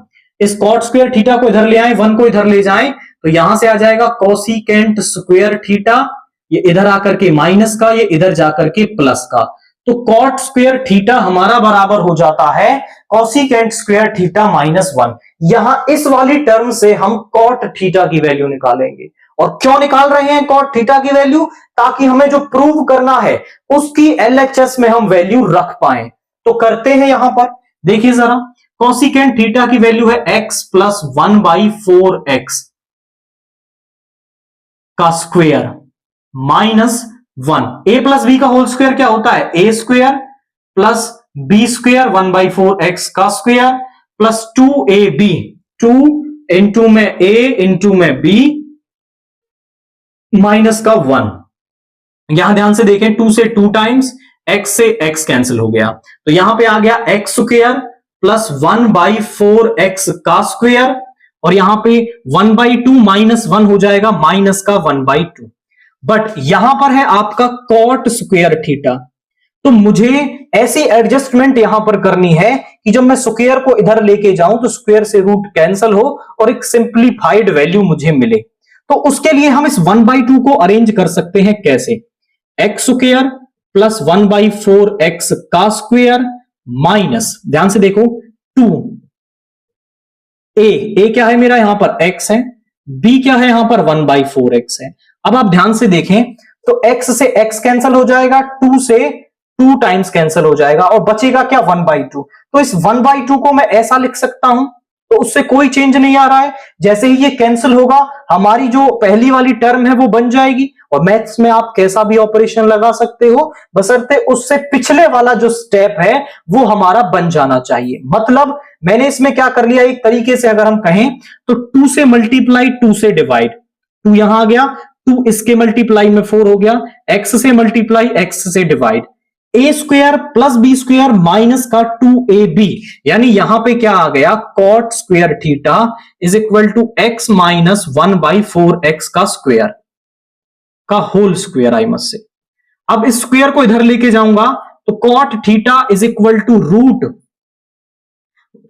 [SPEAKER 1] इस कॉट स्क्वायर थीटा को इधर ले आए, 1 को इधर ले जाएं, तो यहां से आ जाएगा कॉसिकेंट स्क्वायर थीटा, ये इधर आकर के माइनस का, ये इधर जाकर के प्लस का, तो कॉट स्क्वायर थीटा हमारा बराबर हो जाता है कॉसिकेंट स्क्वायर थीटा माइनस 1। यहां इस वाली टर्म से हम कॉट थीटा की वैल्यू निकालेंगे। और क्यों निकाल रहे हैं कॉट थीटा की वैल्यू, ताकि हमें जो प्रूव करना है उसकी LHS में हम वैल्यू रख पाए। तो करते हैं यहां पर, देखिए जरा, कॉसिकेंट थीटा की वैल्यू है x प्लस 1/4x का square minus 1। a plus B का होल स्क्वायर क्या होता है, a square plus b square 1/4x का स्क्वायर प्लस 2ab, 2 इंटू में a इंटू में b माइनस का 1। यहां ध्यान से देखें, 2 से 2 टाइम्स, x से x कैंसिल हो गया, तो यहां पे आ गया x स्क्वायर प्लस 1/4x का स्क्वायर, और यहां पे 1/2 माइनस 1 हो जाएगा माइनस का 1/2। बट यहां पर है आपका कॉट स्क्वायर थीटा, तो मुझे ऐसी एडजस्टमेंट यहां पर करनी है कि जब मैं स्क्वायर को इधर लेके जाऊं तो स्क्वायर से रूट कैंसिल हो और एक सिंप्लीफाइड वैल्यू मुझे मिले। तो उसके लिए हम इस 1/2 को अरेंज कर सकते हैं कैसे, x स्क्वायर प्लस 1/4x का स्क्वायर माइनस, ध्यान से देखो, 2 a क्या है मेरा यहां पर x है, b क्या है यहां पर 1/4x है। अब आप ध्यान से देखें तो x से x कैंसिल हो जाएगा, 2 से 2 टाइम्स कैंसिल हो जाएगा और बचेगा क्या 1/2। तो इस 1/2 को मैं ऐसा लिख सकता हूं, तो उससे कोई चेंज नहीं आ रहा है। जैसे ही ये कैंसिल होगा हमारी जो पहली वाली टर्म है वो बन जाएगी, और मैथ्स में आप कैसा भी ऑपरेशन लगा सकते हो, बशर्ते उससे पिछले वाला जो स्टेप है वो हमारा बन जाना चाहिए। मतलब मैंने इसमें क्या कर लिया, एक तरीके से अगर हम कहें तो 2 से मल्टीप्लाई 2 से डिवाइड, 2 यहां आ गया, 2 इसके मल्टीप्लाई में 4 हो गया, x से मल्टीप्लाई x से divide, a square plus B square minus का 2ab, यानी यहां पे क्या आ गया, cot square theta is equal to x minus 1/4x का स्क्वायर का whole square I must say. अब इस स्क्वायर को इधर लेके जाऊंगा तो cot theta is equal to root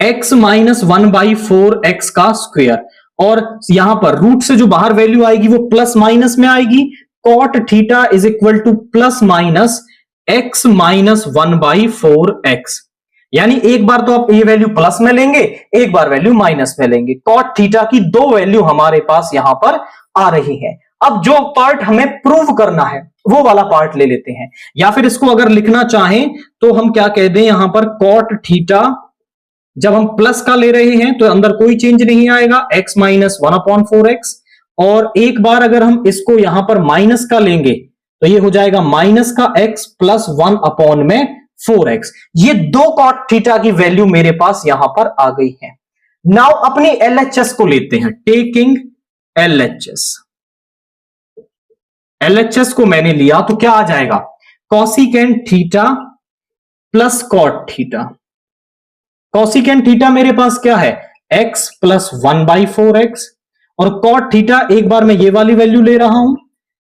[SPEAKER 1] x minus 1/4x का स्क्वायर, और यहां पर रूट से जो बाहर वैल्यू आएगी वो प्लस माइनस में आएगी, cot theta is equal to plus minus x minus 1/4x, यानी एक बार तो आप ये वैल्यू प्लस में लेंगे, एक बार वैल्यू माइनस में लेंगे। कॉट थीटा की 2 वैल्यू हमारे पास यहां पर आ रही है। अब जो पार्ट हमें प्रूव करना है वो वाला पार्ट ले लेते हैं, या फिर इसको अगर लिखना चाहें तो हम क्या कह दें, यहां पर कॉट थीटा जब हम प्लस का ले रहे हैं तो अंदर कोई चेंज नहीं आएगा, x माइनस 1/4x, और एक बार अगर हम इसको यहां पर माइनस का लेंगे तो ये हो जाएगा माइनस का x प्लस 1 अपॉन में 4x। ये दो कॉट थीटा की वैल्यू मेरे पास यहां पर आ गई है। नाउ अपनी LHS को लेते हैं, टेकिंग LHS। LHS को मैंने लिया तो क्या आ जाएगा, cosecant theta plus cot theta. Cosecant theta मेरे पास क्या है, x प्लस 1/4x, और कॉट थीटा एक बार मैं ये वाली वैल्यू ले रहा हूं,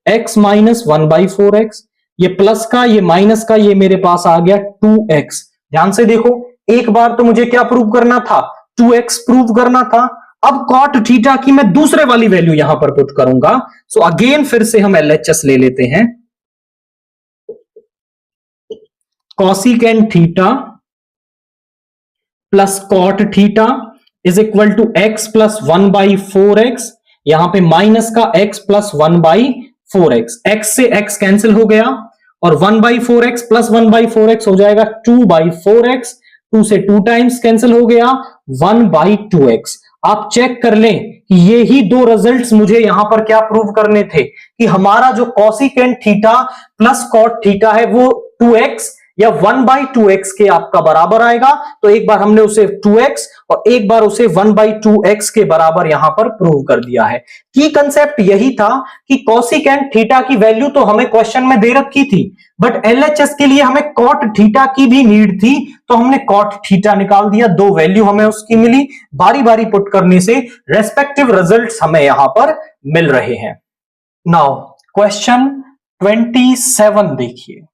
[SPEAKER 1] x माइनस 1/4x। ये प्लस का ये माइनस का ये मेरे पास आ गया 2x। ध्यान से देखो, एक बार तो मुझे क्या प्रूव करना था, 2x प्रूव करना था। अब कॉट थीटा की मैं दूसरे वाली वैल्यू यहां पर पुट करूंगा। सो अगेन फिर से हम LHS ले लेते हैं, cosecant theta plus cot theta is equal to x plus 1/4x, यहां पे माइनस का x प्लस 1/4x, x से x कैंसिल हो गया और 1/4x प्लस 1/4x हो जाएगा 2/4x, 2 से 2 टाइम्स कैंसिल हो गया 1/2x। आप चेक कर लें कि ये ही दो रिजल्ट्स मुझे यहां पर क्या प्रूव करने थे कि हमारा जो cosecant theta plus cot theta है वो 2x या 1/2x के आपका बराबर आएगा। तो एक बार हमने उसे 2x और एक बार उसे 1/2x के बराबर यहां पर प्रूव कर दिया है। की कंसेप्ट यही था कि कॉसिकेंट थीटा की वैल्यू तो हमें क्वेश्चन में दे रखी थी, बट LHS के लिए हमें कॉट थीटा की भी नीड थी, तो हमने कॉट थीटा निकाल दिया। दो वैल्यू हमें उसकी मिली, बारी बारी पुट करने से रेस्पेक्टिव रिजल्ट्स हमें यहां पर मिल रहे हैं। नाउ क्वेश्चन 27 देखिए,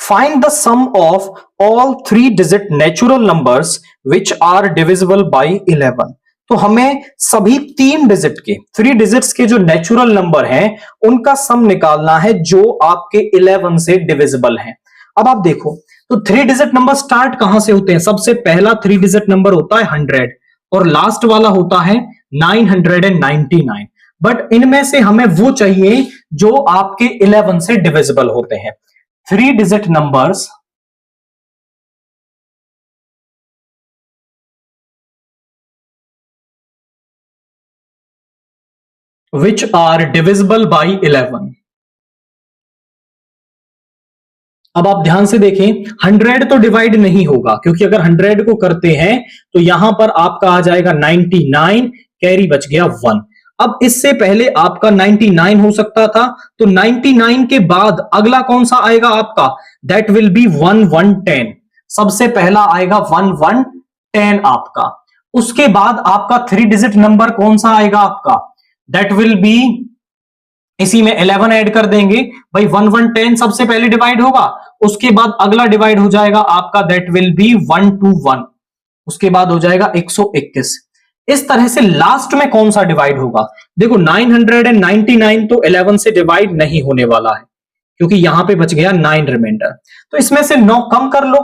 [SPEAKER 1] find the sum of all 3-digit natural numbers which are divisible by 11। तो हमें सभी 3 डिजिट के 3 डिजिट्स के जो नेचुरल नंबर हैं उनका सम निकालना है जो आपके 11 से डिविजिबल हैं। अब आप देखो तो 3 डिजिट नंबर स्टार्ट कहां से होते हैं, सबसे पहला 3 डिजिट नंबर होता है 100 और लास्ट वाला होता है 999। बट इनमें से हमें वो चाहिए जो आपके 11 से डिविजिबल होते हैं। 3 digit numbers which are divisible by 11। अब आप ध्यान से देखें, 100 तो डिवाइड नहीं होगा क्योंकि अगर 100 को करते हैं तो यहां पर आपका आ जाएगा 99, कैरी बच गया 1। अब इससे पहले आपका 99 हो सकता था, तो 99 के बाद अगला कौन सा आएगा आपका, दैट विल बी 1110। सबसे पहला आएगा 1110 आपका। उसके बाद आपका 3 डिजिट नंबर कौन सा आएगा आपका, दैट विल बी, इसी में 11 ऐड कर देंगे भाई, 1110 सबसे पहले डिवाइड होगा, उसके बाद अगला डिवाइड हो जाएगा आपका, दैट विल बी 121, उसके बाद हो जाएगा 121। इस तरह से लास्ट में कौन सा डिवाइड होगा, देखो 999 तो 11 से डिवाइड नहीं होने वाला है क्योंकि यहां पे बच गया 9 रिमाइंडर, तो इसमें से 9 कम कर लो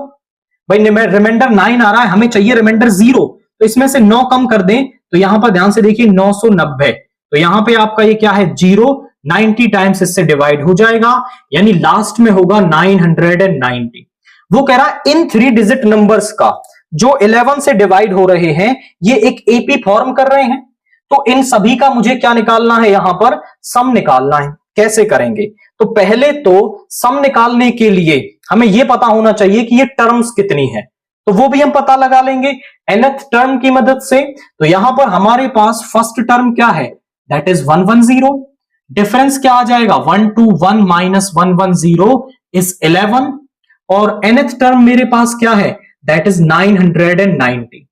[SPEAKER 1] भाई, रिमाइंडर 9 आ रहा है, हमें चाहिए रिमाइंडर 0, तो इसमें से 9 कम कर दें तो यहां पर ध्यान से देखिए 990, तो यहां पे आपका ये क्या है 0, 90 टाइम्स इससे डिवाइड हो जाएगा, यानी लास्ट में होगा 990। वो कह रहा है इन 3 डिजिट नंबर्स का जो 11 से डिवाइड हो रहे हैं ये एक एपी फॉर्म कर रहे हैं, तो इन सभी का मुझे क्या निकालना है, यहां पर सम निकालना है। कैसे करेंगे, तो पहले तो सम निकालने के लिए हमें यह पता होना चाहिए कि ये टर्म्स कितनी है, तो वो भी हम पता लगा लेंगे nth टर्म की मदद से। तो यहां पर हमारे पास फर्स्ट टर्म क्या है, दैट इज 110, डिफरेंस क्या आ जाएगा 121 माइनस 110 इज 11, और nth टर्म मेरे पास क्या है, that is 990।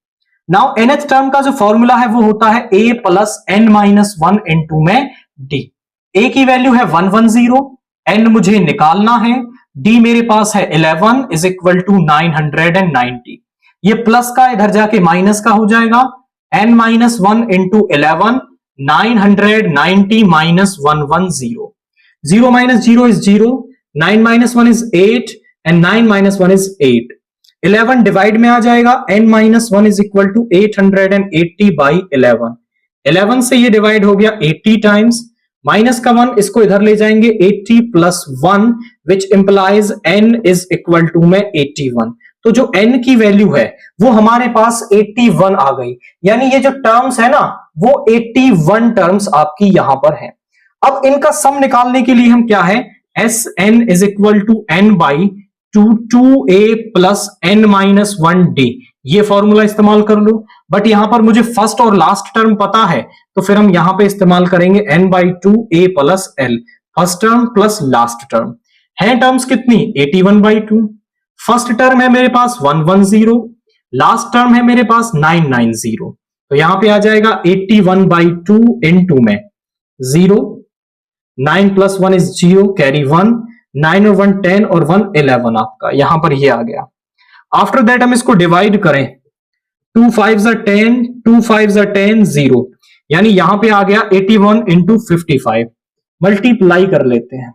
[SPEAKER 1] Now nth term का जो फॉर्मूला है वो होता है a plus n minus 1 into में d। a की वैल्यू है 110, n मुझे निकालना है, d मेरे पास है 11 इज इक्वल टू 990। ये प्लस का इधर जाके माइनस का हो जाएगा, n minus 1 into 11, 990 minus 110, 0 minus 0 is 0, 9 minus 1 is 8 and 9 minus 1 is 8। 11 divide में आ जाएगा, n minus 1 is equal to 880 by 11। 11 से ये डिवाइड हो गया 80 टाइम्स, माइनस का 1 इसको इधर ले जाएंगे, 80 plus 1 which implies n is equal to में 81। तो जो n की वैल्यू है वो हमारे पास 81 आ गई, यानी ये जो टर्म्स है ना वो 81 टर्म्स आपकी यहां पर है। अब इनका सम निकालने के लिए हम क्या है, S N is equal to N by two A plus N minus one D, ये फॉर्मूला इस्तेमाल कर लो। बट यहां पर मुझे फर्स्ट और लास्ट टर्म पता है, तो फिर हम यहां पे इस्तेमाल करेंगे N by two A plus L, first term plus last term. है टर्म्स कितनी, 81/2। फर्स्ट टर्म है मेरे पास 110, लास्ट टर्म है मेरे पास 990, तो यहां पे आ जाएगा 81/2 इनटू में 0, 9 + 1 इज 0, कैरी 1, 9 और 1 10 और 1 11 आपका यहां पर ये आ गया। आफ्टर दैट हम इसको डिवाइड करें, 2 5 are 10, 2 5 are 10, 0, यानी यहां पे आ गया 81 इंटू 55। मल्टीप्लाई कर लेते हैं,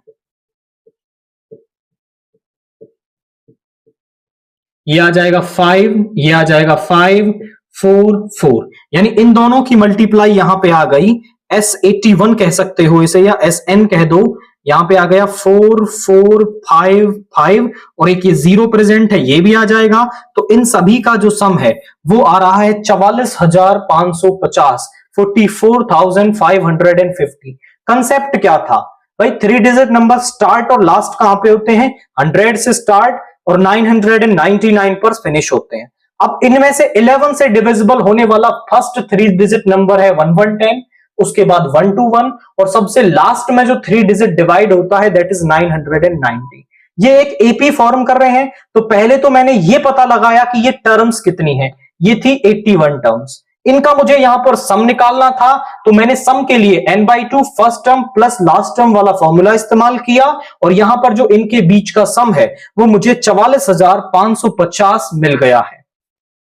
[SPEAKER 1] ये आ जाएगा 5, ये आ जाएगा 5 4 4, यानी इन दोनों की मल्टीप्लाई यहां पे आ गई, S81 कह सकते हो इसे या SN कह दो। यहां पे आ गया 4 4 5 5 और एक ये 0 प्रेजेंट है, ये भी आ जाएगा। तो इन सभी का जो सम है वो आ रहा है 44,550, 44,550। कंसेप्ट क्या था भाई, 3 डिजिट नंबर स्टार्ट और लास्ट कहां पे होते हैं, 100 से स्टार्ट और 999 पर फिनिश होते हैं। अब इनमें से 11 से डिविजिबल होने वाला फर्स्ट 3 डिजिट नंबर है 1110, उसके बाद 121 और सबसे लास्ट में जो 3 डिजिट डिवाइड होता है दैट इज 990। ये एक एपी फॉर्म कर रहे हैं, तो पहले तो मैंने ये पता लगाया कि ये टर्म्स कितनी है, ये थी 81 टर्म्स। इनका मुझे यहां पर सम निकालना था, तो मैंने सम के लिए n/2 first term plus last term वाला फॉर्मूला इस्तेमाल किया और यहां पर जो इनके बीच का सम है वो मुझे 44,550 मिल गया है।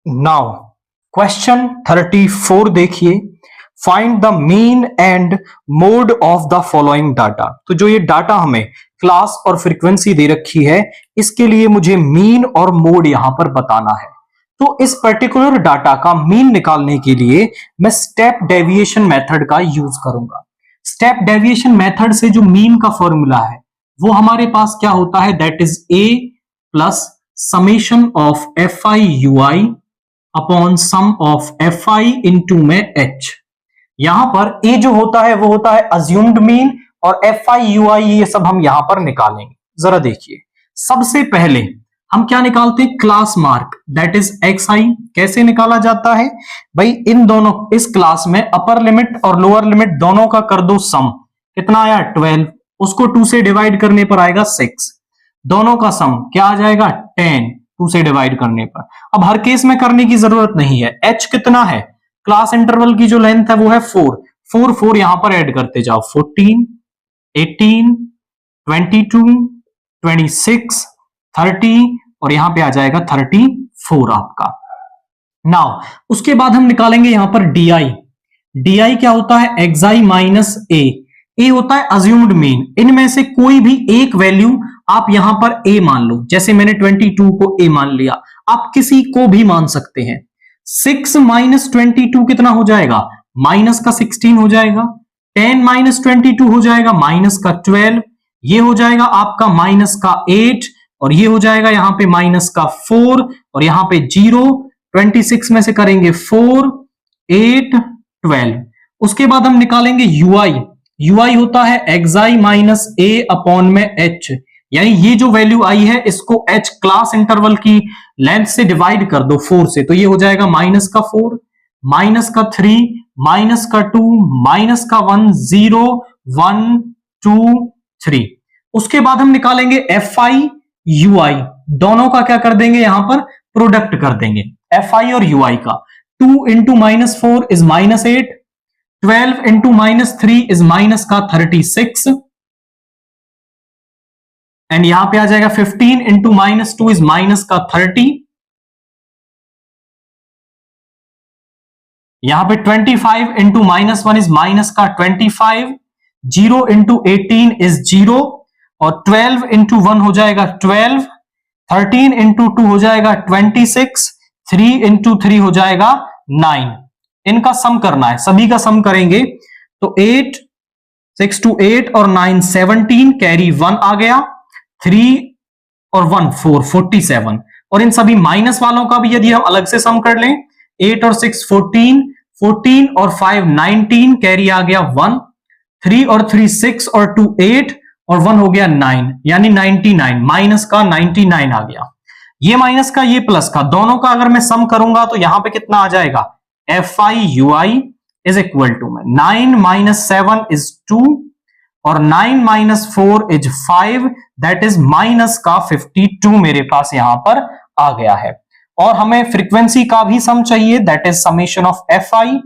[SPEAKER 1] नाउ क्वेश्चन 34 देखिए, find the mean and mode of the following data. तो जो ये डाटा हमें क्लास और फ्रीक्वेंसी दे रखी है, इसके लिए मुझे मीन और मोड यहां पर बताना है। तो इस पर्टिकुलर डाटा का मीन निकालने के लिए मैं स्टेप डेविएशन मेथड का यूज करूंगा। स्टेप डेविएशन मेथड से जो मीन का फॉर्मूला है वो हमारे पास क्या होता है, that is a plus summation of fi/ui upon sum of fi into में h। यहां पर a जो होता है वो होता है अज्यूम्ड मीन और fi/ui ये सब हम यहां पर निकालेंगे। जरा देखिए, सबसे पहले हम क्या निकालते हैं, class mark that is xi। कैसे निकाला जाता है भाई, इन दोनों, इस क्लास में अपर लिमिट और लोअर लिमिट दोनों का कर दो सम, कितना आया 12, उसको 2 से डिवाइड करने पर आएगा 6, दोनों का सम क्या आ जाएगा 10, 2 से डिवाइड करने पर। अब हर केस में करने की जरूरत नहीं है, h कितना है, क्लास इंटरवल की जो लेंथ है वो है 4, 4 4 यहां पर ऐड करते जाओ, 14 18 22 26 30 और यहां पे आ जाएगा 34 आपका। नाउ उसके बाद हम निकालेंगे यहां पर DI। DI क्या होता है, एक्साई माइनस ए होता है अज्यूम्ड मीन। इनमें से कोई भी एक वैल्यू आप यहां पर a मान लो, जैसे मैंने 22 को a मान लिया, आप किसी को भी मान सकते हैं। 6 माइनस 22 कितना हो जाएगा, माइनस का 16 हो जाएगा, 10 माइनस 22 हो जाएगा माइनस का 12, ये हो जाएगा आपका माइनस का 8 और ये हो जाएगा यहां पे माइनस का 4 और यहां पे 0, 26 में से करेंगे 4 8 12। उसके बाद हम निकालेंगे ui होता है एक्साई माइनस a अपॉन में h, यानी ये जो वैल्यू आई है इसको h क्लास इंटरवल की लेंथ से डिवाइड कर दो 4 से, तो ये हो जाएगा माइनस का 4 माइनस का 3 माइनस का 2 माइनस का 1 0 1 2 3। उसके बाद हम निकालेंगे fi/ui, दोनों का क्या कर देंगे, यहां पर प्रोडक्ट कर देंगे fi और ui का। 2 into minus 4 is minus 8, 12 into minus 3 is minus का 36 एंड यहां पे आ जाएगा 15 इंटू माइनस 2 इज माइनस का 30, यहां पे 25 इंटू माइनस 1 इज माइनस का 25, 0 इंटू 18 इज 0 और 12 इंटू 1 हो जाएगा 12, 13 इंटू 2 हो जाएगा 26, 3 इंटू 3 हो जाएगा 9। इनका सम करना है, सभी का सम करेंगे तो 8 6 to 8 और 9 17, कैरी 1 आ गया, 3 और 1 4 47 और इन सभी माइनस वालों का भी यदि हम अलग से सम कर लें, 8 और 6 14 14 और 5 19, कैरी आ गया 1, 3 और 3 6 और 2 8 और 1 हो गया 9, यानी 99, माइनस का 99 आ गया। ये माइनस का ये प्लस का, दोनों का अगर मैं सम करूंगा तो यहां पे कितना आ जाएगा, FIUI इज इक्वल टू में 9 माइनस 7 इज 2 और 9 minus 4 is 5, that is minus का 52 मेरे पास यहां पर आ गया है। और हमें फ्रीक्वेंसी का भी सम चाहिए, that is summation of FI,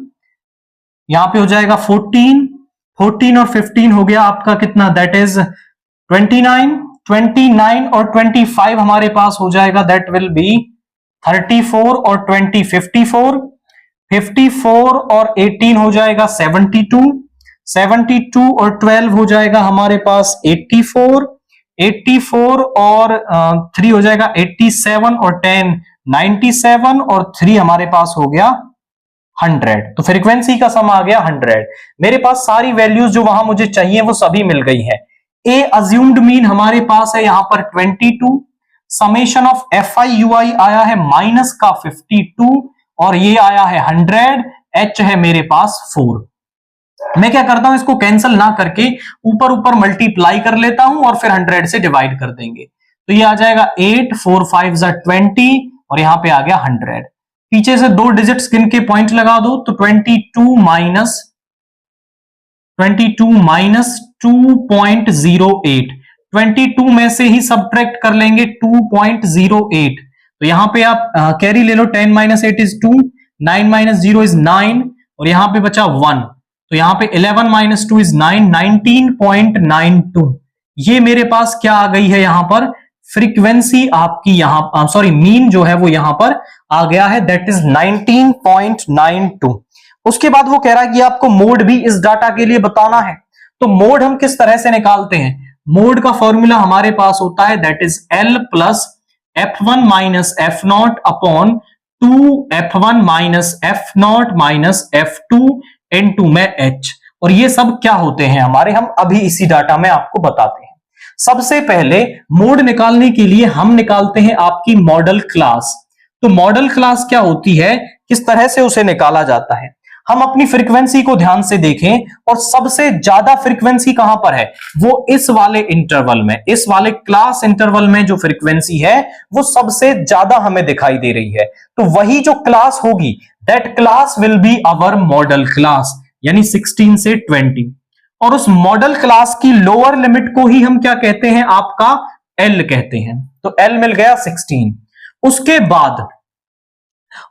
[SPEAKER 1] यहां पे हो जाएगा 14 और 15 हो गया आपका कितना, दैट इज 29 और 25 हमारे पास हो जाएगा, दैट विल बी 34 और 20 54 और 18 हो जाएगा 72 और 12 हो जाएगा हमारे पास 84 और 3 हो जाएगा 87 और 10 97 और 3 हमारे पास हो गया 100। तो फ्रीक्वेंसी का सम आ गया 100। मेरे पास सारी वैल्यूज जो वहां मुझे चाहिए वो सभी मिल गई है। ए अज्यूम्ड मीन हमारे पास है यहां पर 22, समेशन ऑफ FIUI आया है माइनस का 52 और ये आया है 100, H है मेरे पास 4। मैं क्या करता हूं, इसको कैंसिल ना करके ऊपर ऊपर मल्टीप्लाई कर लेता हूं और फिर 100 से डिवाइड कर देंगे, तो ये आ जाएगा 8 4 5 20 और यहां पे आ गया 100। पीछे से 2 डिजिट्स गिन के पॉइंट लगा दो, तो 22 माइनस 2.08, 22 में से ही सबट्रैक्ट कर लेंगे 2.08, तो यहां पे आप कैरी ले लो, 10 माइनस 8 इज 2, 9 माइनस 0 इज 9 और यहां पे बचा 1, तो यहां पे 11 माइनस 2 इज 9, 19.92। ये मेरे पास क्या आ गई है यहां पर, फ्रीक्वेंसी आपकी यहां सॉरी मीन जो है वो यहां पर आ गया है, दैट इज 19.92। उसके बाद वो कह रहा है कि आपको मोड भी इस डाटा के लिए बताना है, तो मोड हम किस तरह से निकालते हैं, मोड का फॉर्मूला हमारे पास होता है that is L plus F1 minus F0 upon 2F1 minus F0 minus F2 into में H। और ये सब क्या होते हैं हमारे, हम अभी इसी डाटा में आपको बताते हैं। सबसे पहले मोड निकालने के लिए हम निकालते हैं आपकी मॉडल क्लास। तो मॉडल क्लास क्या होती है, किस तरह से उसे निकाला जाता है, हम अपनी फ्रीक्वेंसी को ध्यान से देखें और सबसे ज्यादा फ्रीक्वेंसी कहां पर है, वो इस वाले इंटरवल में, इस वाले क्लास इंटरवल में जो फ्रीक्वेंसी है वो सबसे ज्यादा हमें दिखाई दे रही है, तो वही जो क्लास होगी that class will be our modal class, यानी 16 से 20। और उस मॉडल क्लास की लोअर लिमिट को ही हम क्या कहते हैं, आपका L कहते हैं, तो L मिल गया 16। उसके बाद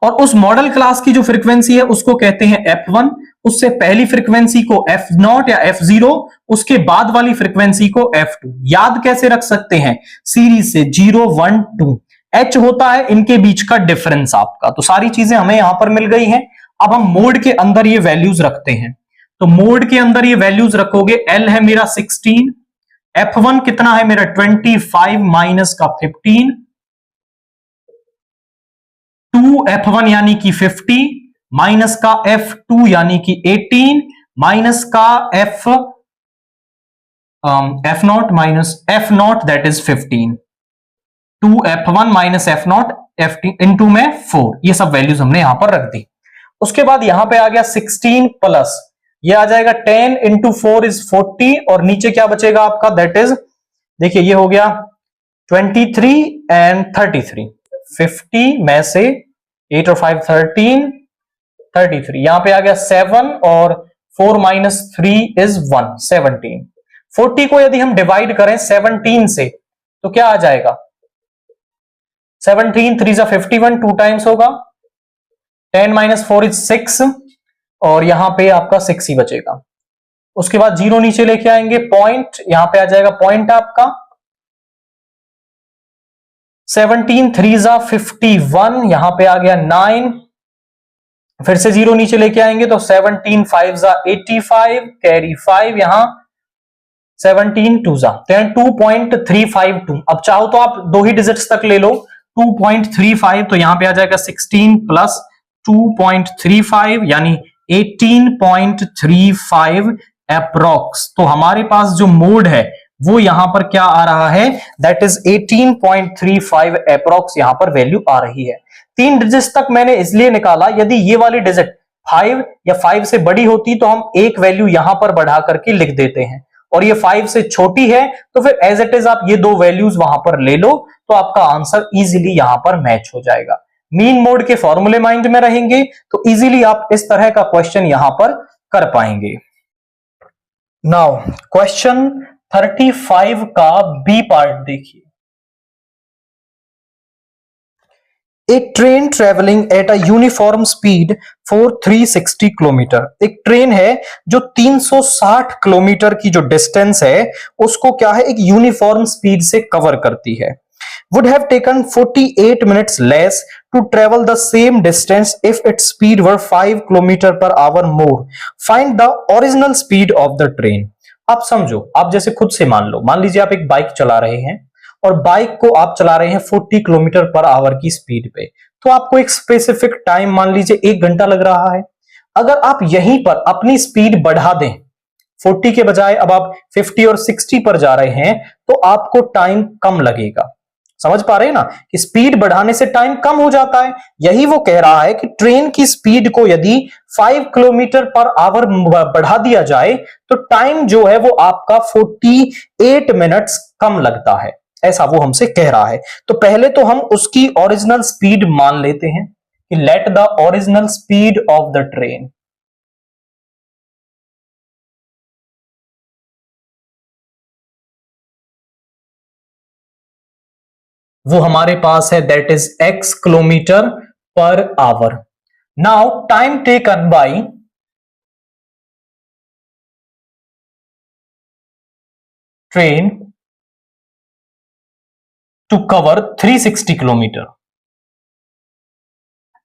[SPEAKER 1] और उस मॉडल क्लास की जो फ्रीक्वेंसी है उसको कहते हैं F1, उससे पहली फ्रीक्वेंसी को F0 या F0, उसके बाद वाली फ्रीक्वेंसी को F2। याद कैसे रख सकते हैं, सीरीज से 0 1 2, H होता है इनके बीच का डिफरेंस आपका। तो सारी चीजें हमें यहां पर मिल गई हैं। अब हम मोड के अंदर ये वैल्यूज रखते हैं, तो मोड के अंदर ये वैल्यूज रखोगे, L है मेरा 16, F1 कितना है मेरा 25 माइनस का 15, 2F1 यानी कि 50 माइनस का F2 यानी कि 18 माइनस का F0 minus F0 that is 15, 2F1 minus F0 into में 4, ये सब वैल्यूज हमने यहां पर रख दी। उसके बाद यहां पे आ गया 16 प्लस ये आ जाएगा 10 इंटू 4 इज 40 और नीचे क्या बचेगा आपका, दैट इज देखिए ये हो गया 23 एंड 33, 50 में से 8 और 5 13, 33, यहां पे आ गया 7 और 4 माइनस 3 इज 1, 17। 40 को यदि हम डिवाइड करें 17 से तो क्या आ जाएगा, 17 3 जा 51, 2 टाइम्स होगा, 10 माइनस 4 इज 6 और यहां पे आपका 6 ही बचेगा। उसके बाद 0 नीचे लेके आएंगे, पॉइंट यहां पे आ जाएगा, पॉइंट आपका 17 3 जा 51, यहां पे आ गया 9, फिर से 0 नीचे लेके आएंगे तो 17 5 जा 85, कैरी 5, यहां 17 2 जा 2.352। अब चाहो तो आप 2 ही डिजिट्स तक ले लो, 2.35, तो यहां पे आ जाएगा 16 प्लस 2.35 यानी 18.35 अप्रॉक्स। तो हमारे पास जो मोड है वो यहां पर क्या आ रहा है, दैट इज 18.35 अप्रॉक्स यहां पर वैल्यू आ रही है। 3 डिजिट्स तक मैंने इसलिए निकाला, यदि ये वाली डिजिट 5 या 5 से बड़ी होती तो हम एक वैल्यू यहां पर बढ़ा करके लिख देते हैं, और ये 5 से छोटी है तो फिर एज इट इज आप ये दो वैल्यूज वहां पर ले लो, तो आपका आंसर इजीली यहां पर मैच हो जाएगा। मीन मोड के फॉर्मूले माइंड में रहेंगे तो इजीली आप इस तरह का क्वेश्चन यहां पर कर पाएंगे। नाउ क्वेश्चन 35 का बी पार्ट देखिए। A train traveling at a uniform speed for 360 kilometre, एक ट्रेन है जो 360 किलोमीटर की जो डिस्टेंस है उसको क्या है, एक यूनिफॉर्म स्पीड से कवर करती है। would have taken 48 minutes less to travel the same distance if its speed were 5 kilometre per our more. Find the original speed of the train. आप समझो, आप जैसे खुद से मान लीजिए आप एक बाइक चला रहे हैं और बाइक को आप चला रहे हैं 40 किलोमीटर पर आवर की स्पीड पे, तो आपको एक स्पेसिफिक टाइम मान लीजिए 1 घंटा लग रहा है। अगर आप यहीं पर अपनी स्पीड बढ़ा दें, 40 के बजाय अब आप 50 और 60 पर जा रहे हैं, तो आपको टाइम कम लगेगा। समझ पा रहे हैं ना कि स्पीड बढ़ाने से टाइम कम हो जाता है। यही वो कह रहा है कि ट्रेन की स्पीड को यदि 5 किलोमीटर पर आवर बढ़ा दिया जाए तो टाइम जो है वो आपका 48 मिनट्स कम लगता है, ऐसा वो हमसे कह रहा है। तो पहले तो हम उसकी ओरिजिनल स्पीड मान लेते हैं कि let the original speed of the train. वो हमारे पास है that is x kilometre per hour. Now time taken by train to cover 360 kilometre.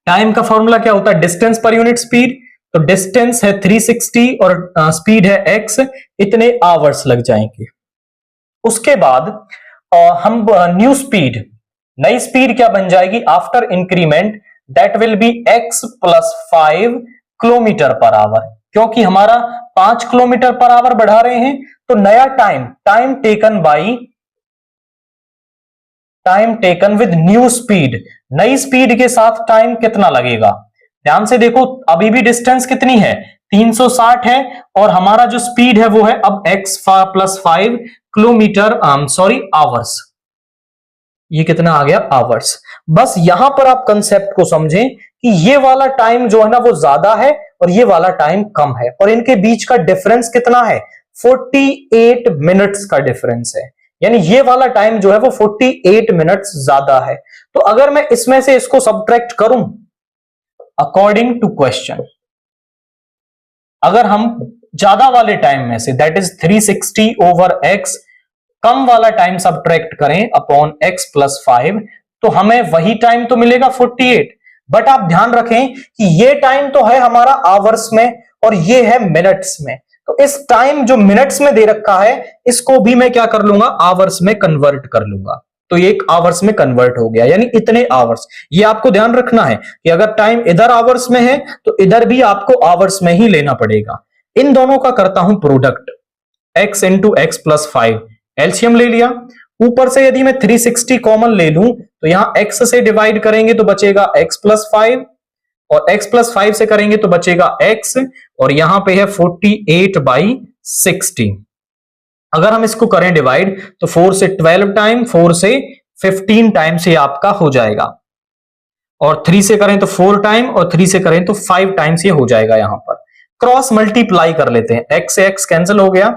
[SPEAKER 1] Time का फॉर्मूला क्या होता है, डिस्टेंस पर यूनिट स्पीड, तो डिस्टेंस है 360 और स्पीड है x, इतने आवर्स लग जाएंगे। उसके बाद हम न्यू स्पीड, नई स्पीड क्या बन जाएगी after increment, that will be x plus 5 kilometre per our. क्योंकि हमारा 5 किलोमीटर पर आवर बढ़ा रहे हैं तो नया time taken by time taken with new speed, नई स्पीड के साथ टाइम कितना लगेगा। ध्यान से देखो, अभी भी डिस्टेंस कितनी है 360 है और हमारा जो स्पीड है वो है अब x प्लस 5 किलोमीटर आवर्स। ये कितना आ गया आवर्स। बस यहां पर आप कंसेप्ट को समझें कि ये वाला टाइम जो है ना वो ज्यादा है और ये वाला टाइम कम है, और इनके बीच का डिफरेंस कितना है 48 मिनट्स का डिफरेंस है, यानी ये वाला टाइम जो है वो 48 मिनट्स ज्यादा है। तो अगर मैं इसमें से इसको सब्ट्रैक्ट करूं अकॉर्डिंग टू क्वेश्चन, अगर हम ज्यादा वाले टाइम में say that is 360 over x कम वाला टाइम सब्ट्रैक्ट करें अपॉन x प्लस 5, तो हमें वही टाइम तो मिलेगा 48। बट आप ध्यान रखें कि ये टाइम तो है हमारा आवर्स में और ये है मिनट्स में, तो इस टाइम जो मिनट्स में दे रखा है इसको भी मैं क्या कर लूंगा आवर्स में कन्वर्ट कर लूंगा, तो ये एक आवर्स में कन्वर्ट हो गया, यानी इतने आवर्स। ये आपको ध्यान रखना है कि अगर टाइम इधर आवर्स में है तो इधर भी आपको आवर्स में ही लेना पड़ेगा। इन दोनों का करता हूं product, x into x plus 5, LCM ले लिया। ऊपर से यदि मैं 360 कॉमन ले लूं तो यहां x से डिवाइड करेंगे तो बचेगा x प्लस 5, और x प्लस 5 से करेंगे तो बचेगा x, और यहां पे है 48 बाई 60। अगर हम इसको करें डिवाइड तो 4 से 12 टाइम, 4 से 15 टाइम से आपका हो जाएगा, और 3 से करें तो 4 टाइम और 3 से करें तो 5 टाइम्स ये हो जाएगा। यहां पर क्रॉस मल्टीप्लाई कर लेते हैं, x से x कैंसिल हो गया,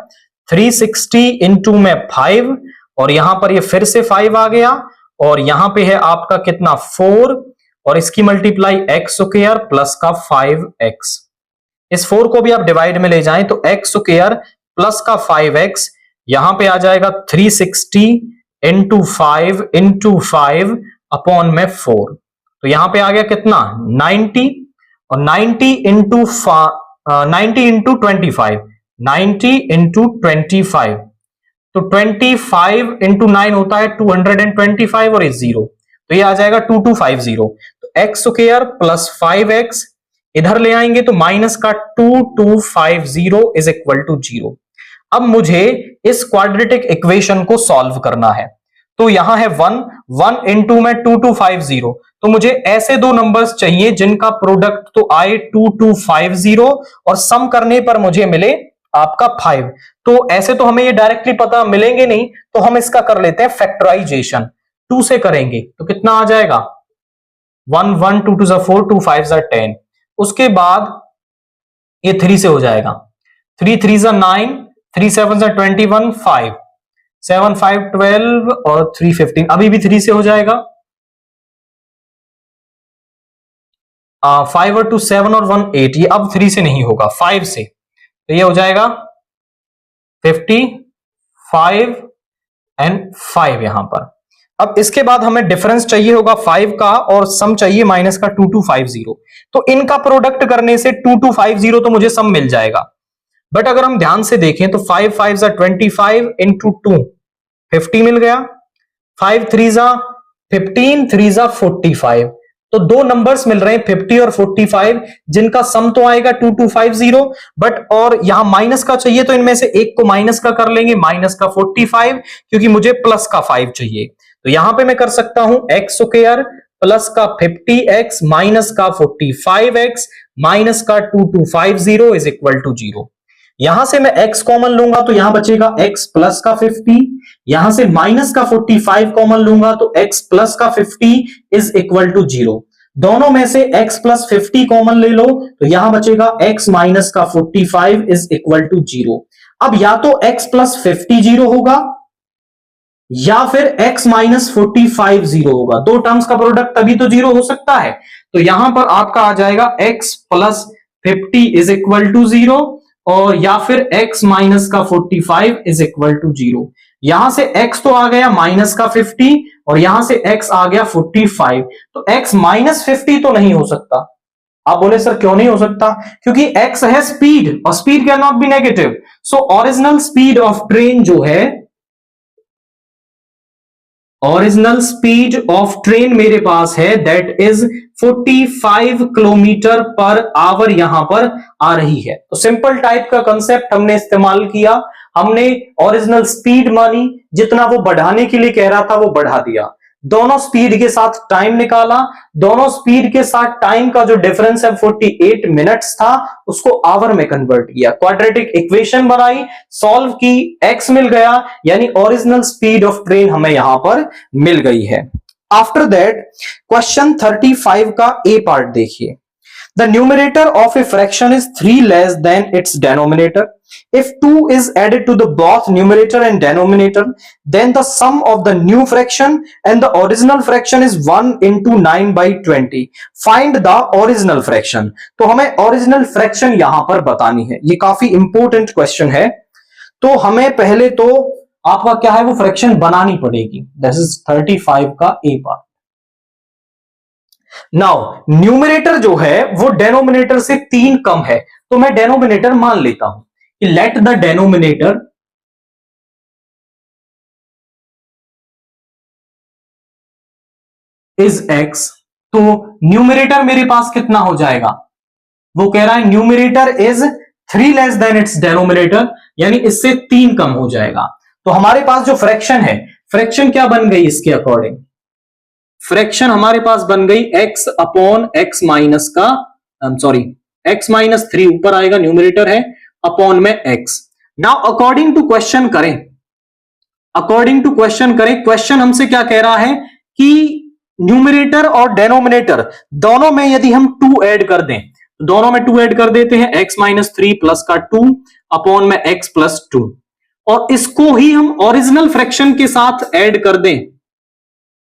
[SPEAKER 1] 360 इंटू में 5 और यहां पर ये फिर से 5 आ गया, और यहां पे है आपका कितना 4 और इसकी मल्टीप्लाई x स्क्वायर प्लस का 5x। इस 4 को भी आप डिवाइड में ले जाएं तो x स्क्वायर प्लस का 5x, यहां पे आ जाएगा 360 इंटू 5 अपॉन में 4, तो यहां पे आ गया कितना 90, और 90 इंटू 25, 90 इंटू 25, तो 25 इंटू 9 होता है 225 और 0, तो ये आ जाएगा 2250। तो एक्स स्क्वायर प्लस 5x इधर ले आएंगे तो माइनस का 2250 इज इक्वल टू 0। अब मुझे इस क्वाड्रेटिक इक्वेशन को सॉल्व करना है, तो यहां है 1
[SPEAKER 2] 1 में 2250, तो मुझे ऐसे दो नंबर्स चाहिए जिनका प्रोडक्ट तो आए 2250 और सम करने पर मुझे मिले आपका 5। तो ऐसे तो हमें ये डायरेक्टली पता मिलेंगे नहीं, तो हम इसका कर लेते हैं फैक्टराइजेशन। 2 से करेंगे तो कितना आ जाएगा, 1 1 2 2 4 2 5 10। उसके बाद ये 3 से हो जाएगा, 3 3 9, 3 7 21, 5 7 5 12 और 3 15, अभी भी 3 से हो जाएगा। 5 और 2 7 और 1 8, ये अब 3 से नहीं होगा, 5 से, तो ये हो जाएगा 50 5 एंड 5 यहां पर। अब इसके बाद हमें डिफरेंस चाहिए होगा 5 का और सम चाहिए माइनस का 2250, तो इनका प्रोडक्ट करने से 2250 तो मुझे सम मिल जाएगा। बट अगर हम ध्यान से देखें तो 5 5 25 इंटू 2 50 मिल गया, 5 3 15 3 45, तो दो नंबर्स मिल रहे हैं 50 और 45 जिनका सम तो आएगा 2250, बट और यहां माइनस का चाहिए तो इनमें से एक को माइनस का कर लेंगे, माइनस का 45, क्योंकि मुझे प्लस का 5 चाहिए। तो यहां पे मैं कर सकता हूं एक्स स्क्वायर प्लस का 50x माइनस का 45x माइनस का 2250 इज इक्वल टू 0। यहां से मैं x कॉमन लूंगा तो यहां बचेगा x प्लस का 50, यहां से माइनस का 45 कॉमन लूंगा तो x प्लस का 50 इज इक्वल टू 0। दोनों में से x प्लस 50 कॉमन ले लो तो यहां बचेगा x माइनस का 45 इज इक्वल टू 0। अब या तो x प्लस 50 0 होगा या फिर x माइनस 45 0 होगा, दो टर्म्स का प्रोडक्ट तभी तो 0 हो सकता है। तो यहां पर आपका आ जाएगा x plus 50 is equal to 0 और या फिर x माइनस का 45 इज इक्वल टू 0। यहां से x तो आ गया माइनस का 50 और यहां से x आ गया 45, तो x माइनस 50 तो नहीं हो सकता। आप बोले सर क्यों नहीं हो सकता, क्योंकि x है स्पीड और speed can not be negative. So original speed of train जो है, ओरिजिनल स्पीड ऑफ ट्रेन मेरे पास है that is 45 kilometre per our यहां पर आ रही है। तो सिंपल टाइप का कंसेप्ट हमने इस्तेमाल किया, हमने ओरिजिनल स्पीड मानी, जितना वो बढ़ाने के लिए कह रहा था वो बढ़ा दिया, दोनों स्पीड के साथ टाइम निकाला, दोनों स्पीड के साथ टाइम का जो डिफरेंस है 48 मिनट्स था उसको आवर में कन्वर्ट किया, क्वाड्रेटिक इक्वेशन बनाई, सॉल्व की, x मिल गया, यानी ओरिजिनल स्पीड ऑफ ट्रेन हमें यहां पर मिल गई है। आफ्टर दैट क्वेश्चन 35 का ए पार्ट देखिए। The numerator of a fraction is 3 less than its denominator. If 2 is added to the both numerator and denominator, then the sum of the new fraction and the original fraction is 1 into 9 by 20. Find the original fraction. तो हमें original fraction यहां पर बतानी है, ये काफी important question है। तो हमें पहले तो आपका क्या है वो फ्रैक्शन बनानी पड़ेगी। दिस इज 35 का ए पार्ट। नाउ न्यूमरेटर जो है वो डेनोमिनेटर से 3 कम है, तो मैं डेनोमिनेटर मान लेता हूं कि let the denominator is x। तो न्यूमरेटर मेरे पास कितना हो जाएगा, वो कह रहा है numerator is 3 less than it's denominator, यानी इससे 3 कम हो जाएगा। तो हमारे पास जो फ्रैक्शन है, फ्रैक्शन क्या बन गई इसके अकॉर्डिंग, फ्रैक्शन हमारे पास बन गई x अपॉन x माइनस का सॉरी x माइनस 3 ऊपर आएगा, न्यूमरेटर है, अपॉन में x। Now according to question करें, अकॉर्डिंग टू क्वेश्चन करें, क्वेश्चन हमसे क्या कह रहा है कि न्यूमरेटर और डेनोमिनेटर दोनों में यदि हम 2 ऐड कर दें, दोनों में 2 ऐड कर देते हैं, x माइनस 3 प्लस का 2 अपॉन में x प्लस 2, और इसको ही हम ओरिजिनल फ्रैक्शन के साथ ऐड कर दें।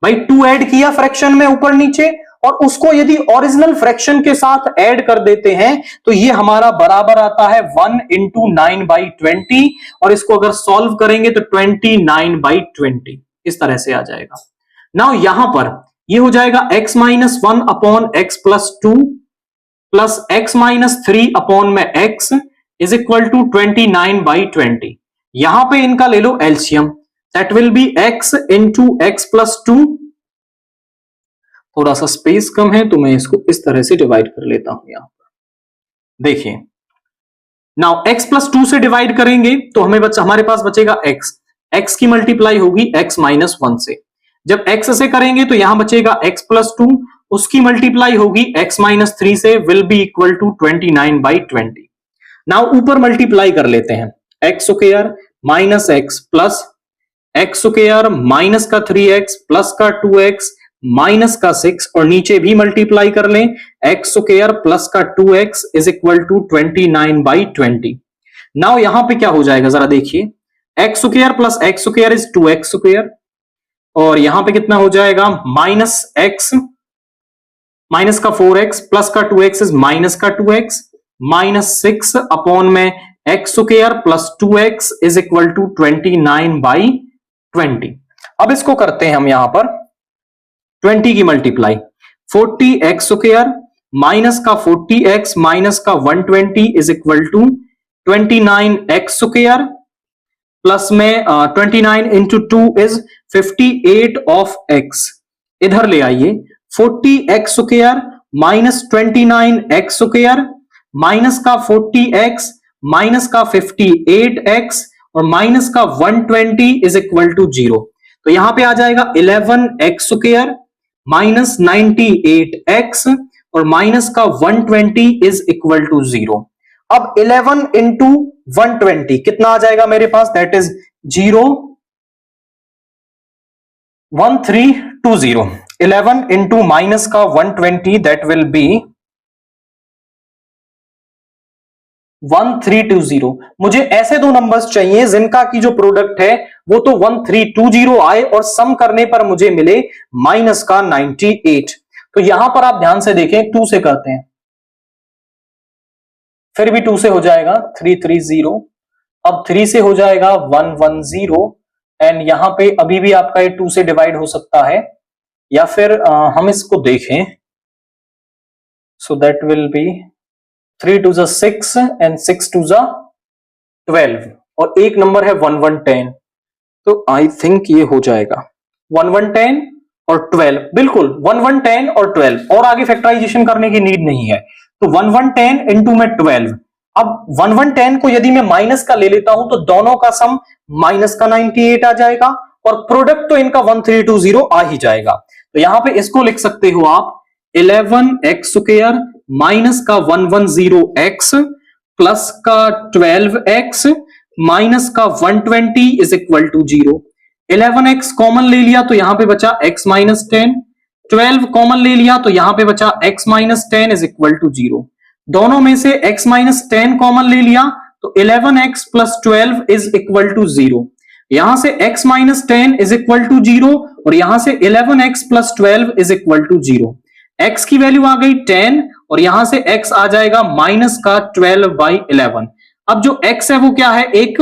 [SPEAKER 2] भाई 2 ऐड किया फ्रैक्शन में ऊपर नीचे, और उसको यदि ओरिजिनल फ्रैक्शन के साथ ऐड कर देते हैं तो ये हमारा बराबर आता है 1 इंटू 9 बाई 20, और इसको अगर सॉल्व करेंगे तो 29 बाई 20 इस तरह से आ जाएगा। नाउ यहां पर ये हो जाएगा x minus 1 upon x plus 2 plus x minus 3 upon में x is equal to 29 by 20। यहां पे इनका ले लो LCM, that will be x into x plus 2। थोड़ा सा स्पेस कम है तो मैं इसको इस तरह से डिवाइड कर लेता हूं। यहां पर देखिए, नाउ x प्लस 2 से डिवाइड करेंगे तो हमें हमारे पास बचेगा x, x की मल्टीप्लाई होगी x माइनस 1 से, जब x से करेंगे तो यहां बचेगा x प्लस 2, उसकी मल्टीप्लाई होगी x माइनस 3 से, will be equal to 29/20। Now ऊपर मल्टीप्लाई कर लेते हैं, x square minus x plus x square minus का 3x प्लस का 2x माइनस का 6, और नीचे भी मल्टीप्लाई कर लें, x स्क्वायर प्लस का 2x is equal to 29/20। Now यहां पे क्या हो जाएगा जरा देखिए, x square plus x square is 2x square, और यहां पे कितना हो जाएगा माइनस x माइनस का 4x प्लस का 2x इज माइनस का 2x माइनस 6 अपॉन में x square plus 2x is equal to 29/20। अब इसको करते हैं हम यहां पर 20 की मल्टीप्लाई, 40x स्क्वायर माइनस का 40x माइनस का 120 is equal to 29x square plus में 29 इंटू 2 इज 58 ऑफ x। इधर ले आइए, 40x square minus 29x square minus का 40x माइनस का 58x और माइनस का 120 इज इक्वल टू 0। तो यहां पे आ जाएगा 11x स्क्वायर माइनस 98x और माइनस का 120 इज इक्वल टू 0। अब 11 इंटू 120 कितना आ जाएगा मेरे पास, दैट इज 01320। 11 इंटू माइनस का 120 दैट विल बी 1320। मुझे ऐसे दो नंबर्स चाहिए जिनका की जो प्रोडक्ट है वो तो 1320 आए और सम करने पर मुझे मिले माइनस का 98। तो यहां पर आप ध्यान से देखें, 2 से करते हैं, फिर भी 2 से हो जाएगा 330, अब 3 से हो जाएगा 110, एंड यहां पे अभी भी आपका ये 2 से डिवाइड हो सकता है, या फिर हम इसको देखें, so that will B 3 to 6 and 6 to 12, और एक नंबर है 1110, तो आई थिंक ये हो जाएगा 1110 और 12, बिल्कुल 1110 और 12, और आगे फैक्टराइजेशन करने की नीड नहीं है। तो 1110 इंटू में 12, अब 1110 को यदि मैं माइनस का ले लेता हूं तो दोनों का सम माइनस का 98 आ जाएगा, और प्रोडक्ट तो इनका 1320 आ ही जाएगा। तो यहां पे इसको लिख सकते हो आप 11x स्क्वायर माइनस का 110x प्लस का 12x माइनस का 120 is equal to 0। 11x common ले लिया तो यहां पे बचा x माइनस 10, 12 कॉमन ले लिया तो यहां पे बचा x minus 10 is equal to 0। दोनों में से x माइनस 10 कॉमन ले लिया तो 11x plus 12 is equal to 0। यहां से x minus 10 is equal to 0 और यहां से 11x plus 12 is equal to 0। x की वैल्यू आ गई 10 और यहां से x आ जाएगा माइनस का 12/11। अब जो x है वो क्या है, एक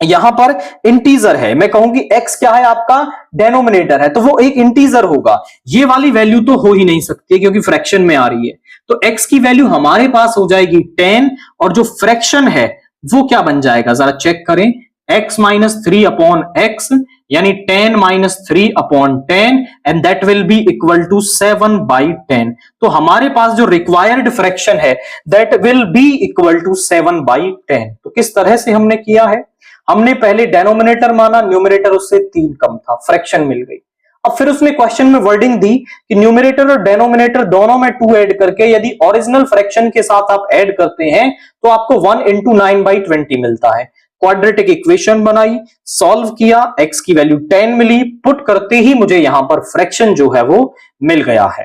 [SPEAKER 2] यहां पर इंटीजर है, मैं कहूं कि x क्या है आपका डेनोमिनेटर है, तो वो एक इंटीजर होगा। ये वाली वैल्यू तो हो ही नहीं सकती क्योंकि फ्रैक्शन में आ रही है, तो x की वैल्यू हमारे पास हो जाएगी 10 और जो फ्रैक्शन है वो क्या बन जाएगा जरा चेक करें, x माइनस 3 अपॉन x यानी 10 minus 3 upon 10 and that will be equal to 7/10। तो हमारे पास जो रिक्वायर्ड फ्रैक्शन है that will be equal to 7/10। तो किस तरह से हमने किया है, हमने पहले डेनोमिनेटर माना, न्यूमरेटर उससे 3 कम था, फ्रैक्शन मिल गई। अब फिर उसने क्वेश्चन में वर्डिंग दी कि न्यूमरेटर और डेनोमिनेटर दोनों में 2 ऐड करके यदि ओरिजिनल फ्रैक्शन के साथ आप ऐड करते हैं तो आपको 1 इंटू 9/20 मिलता है। क्वाड्रेटिक इक्वेशन बनाई, सॉल्व किया, x की वैल्यू 10 मिली, पुट करते ही मुझे यहां पर फ्रैक्शन जो है वो मिल गया है।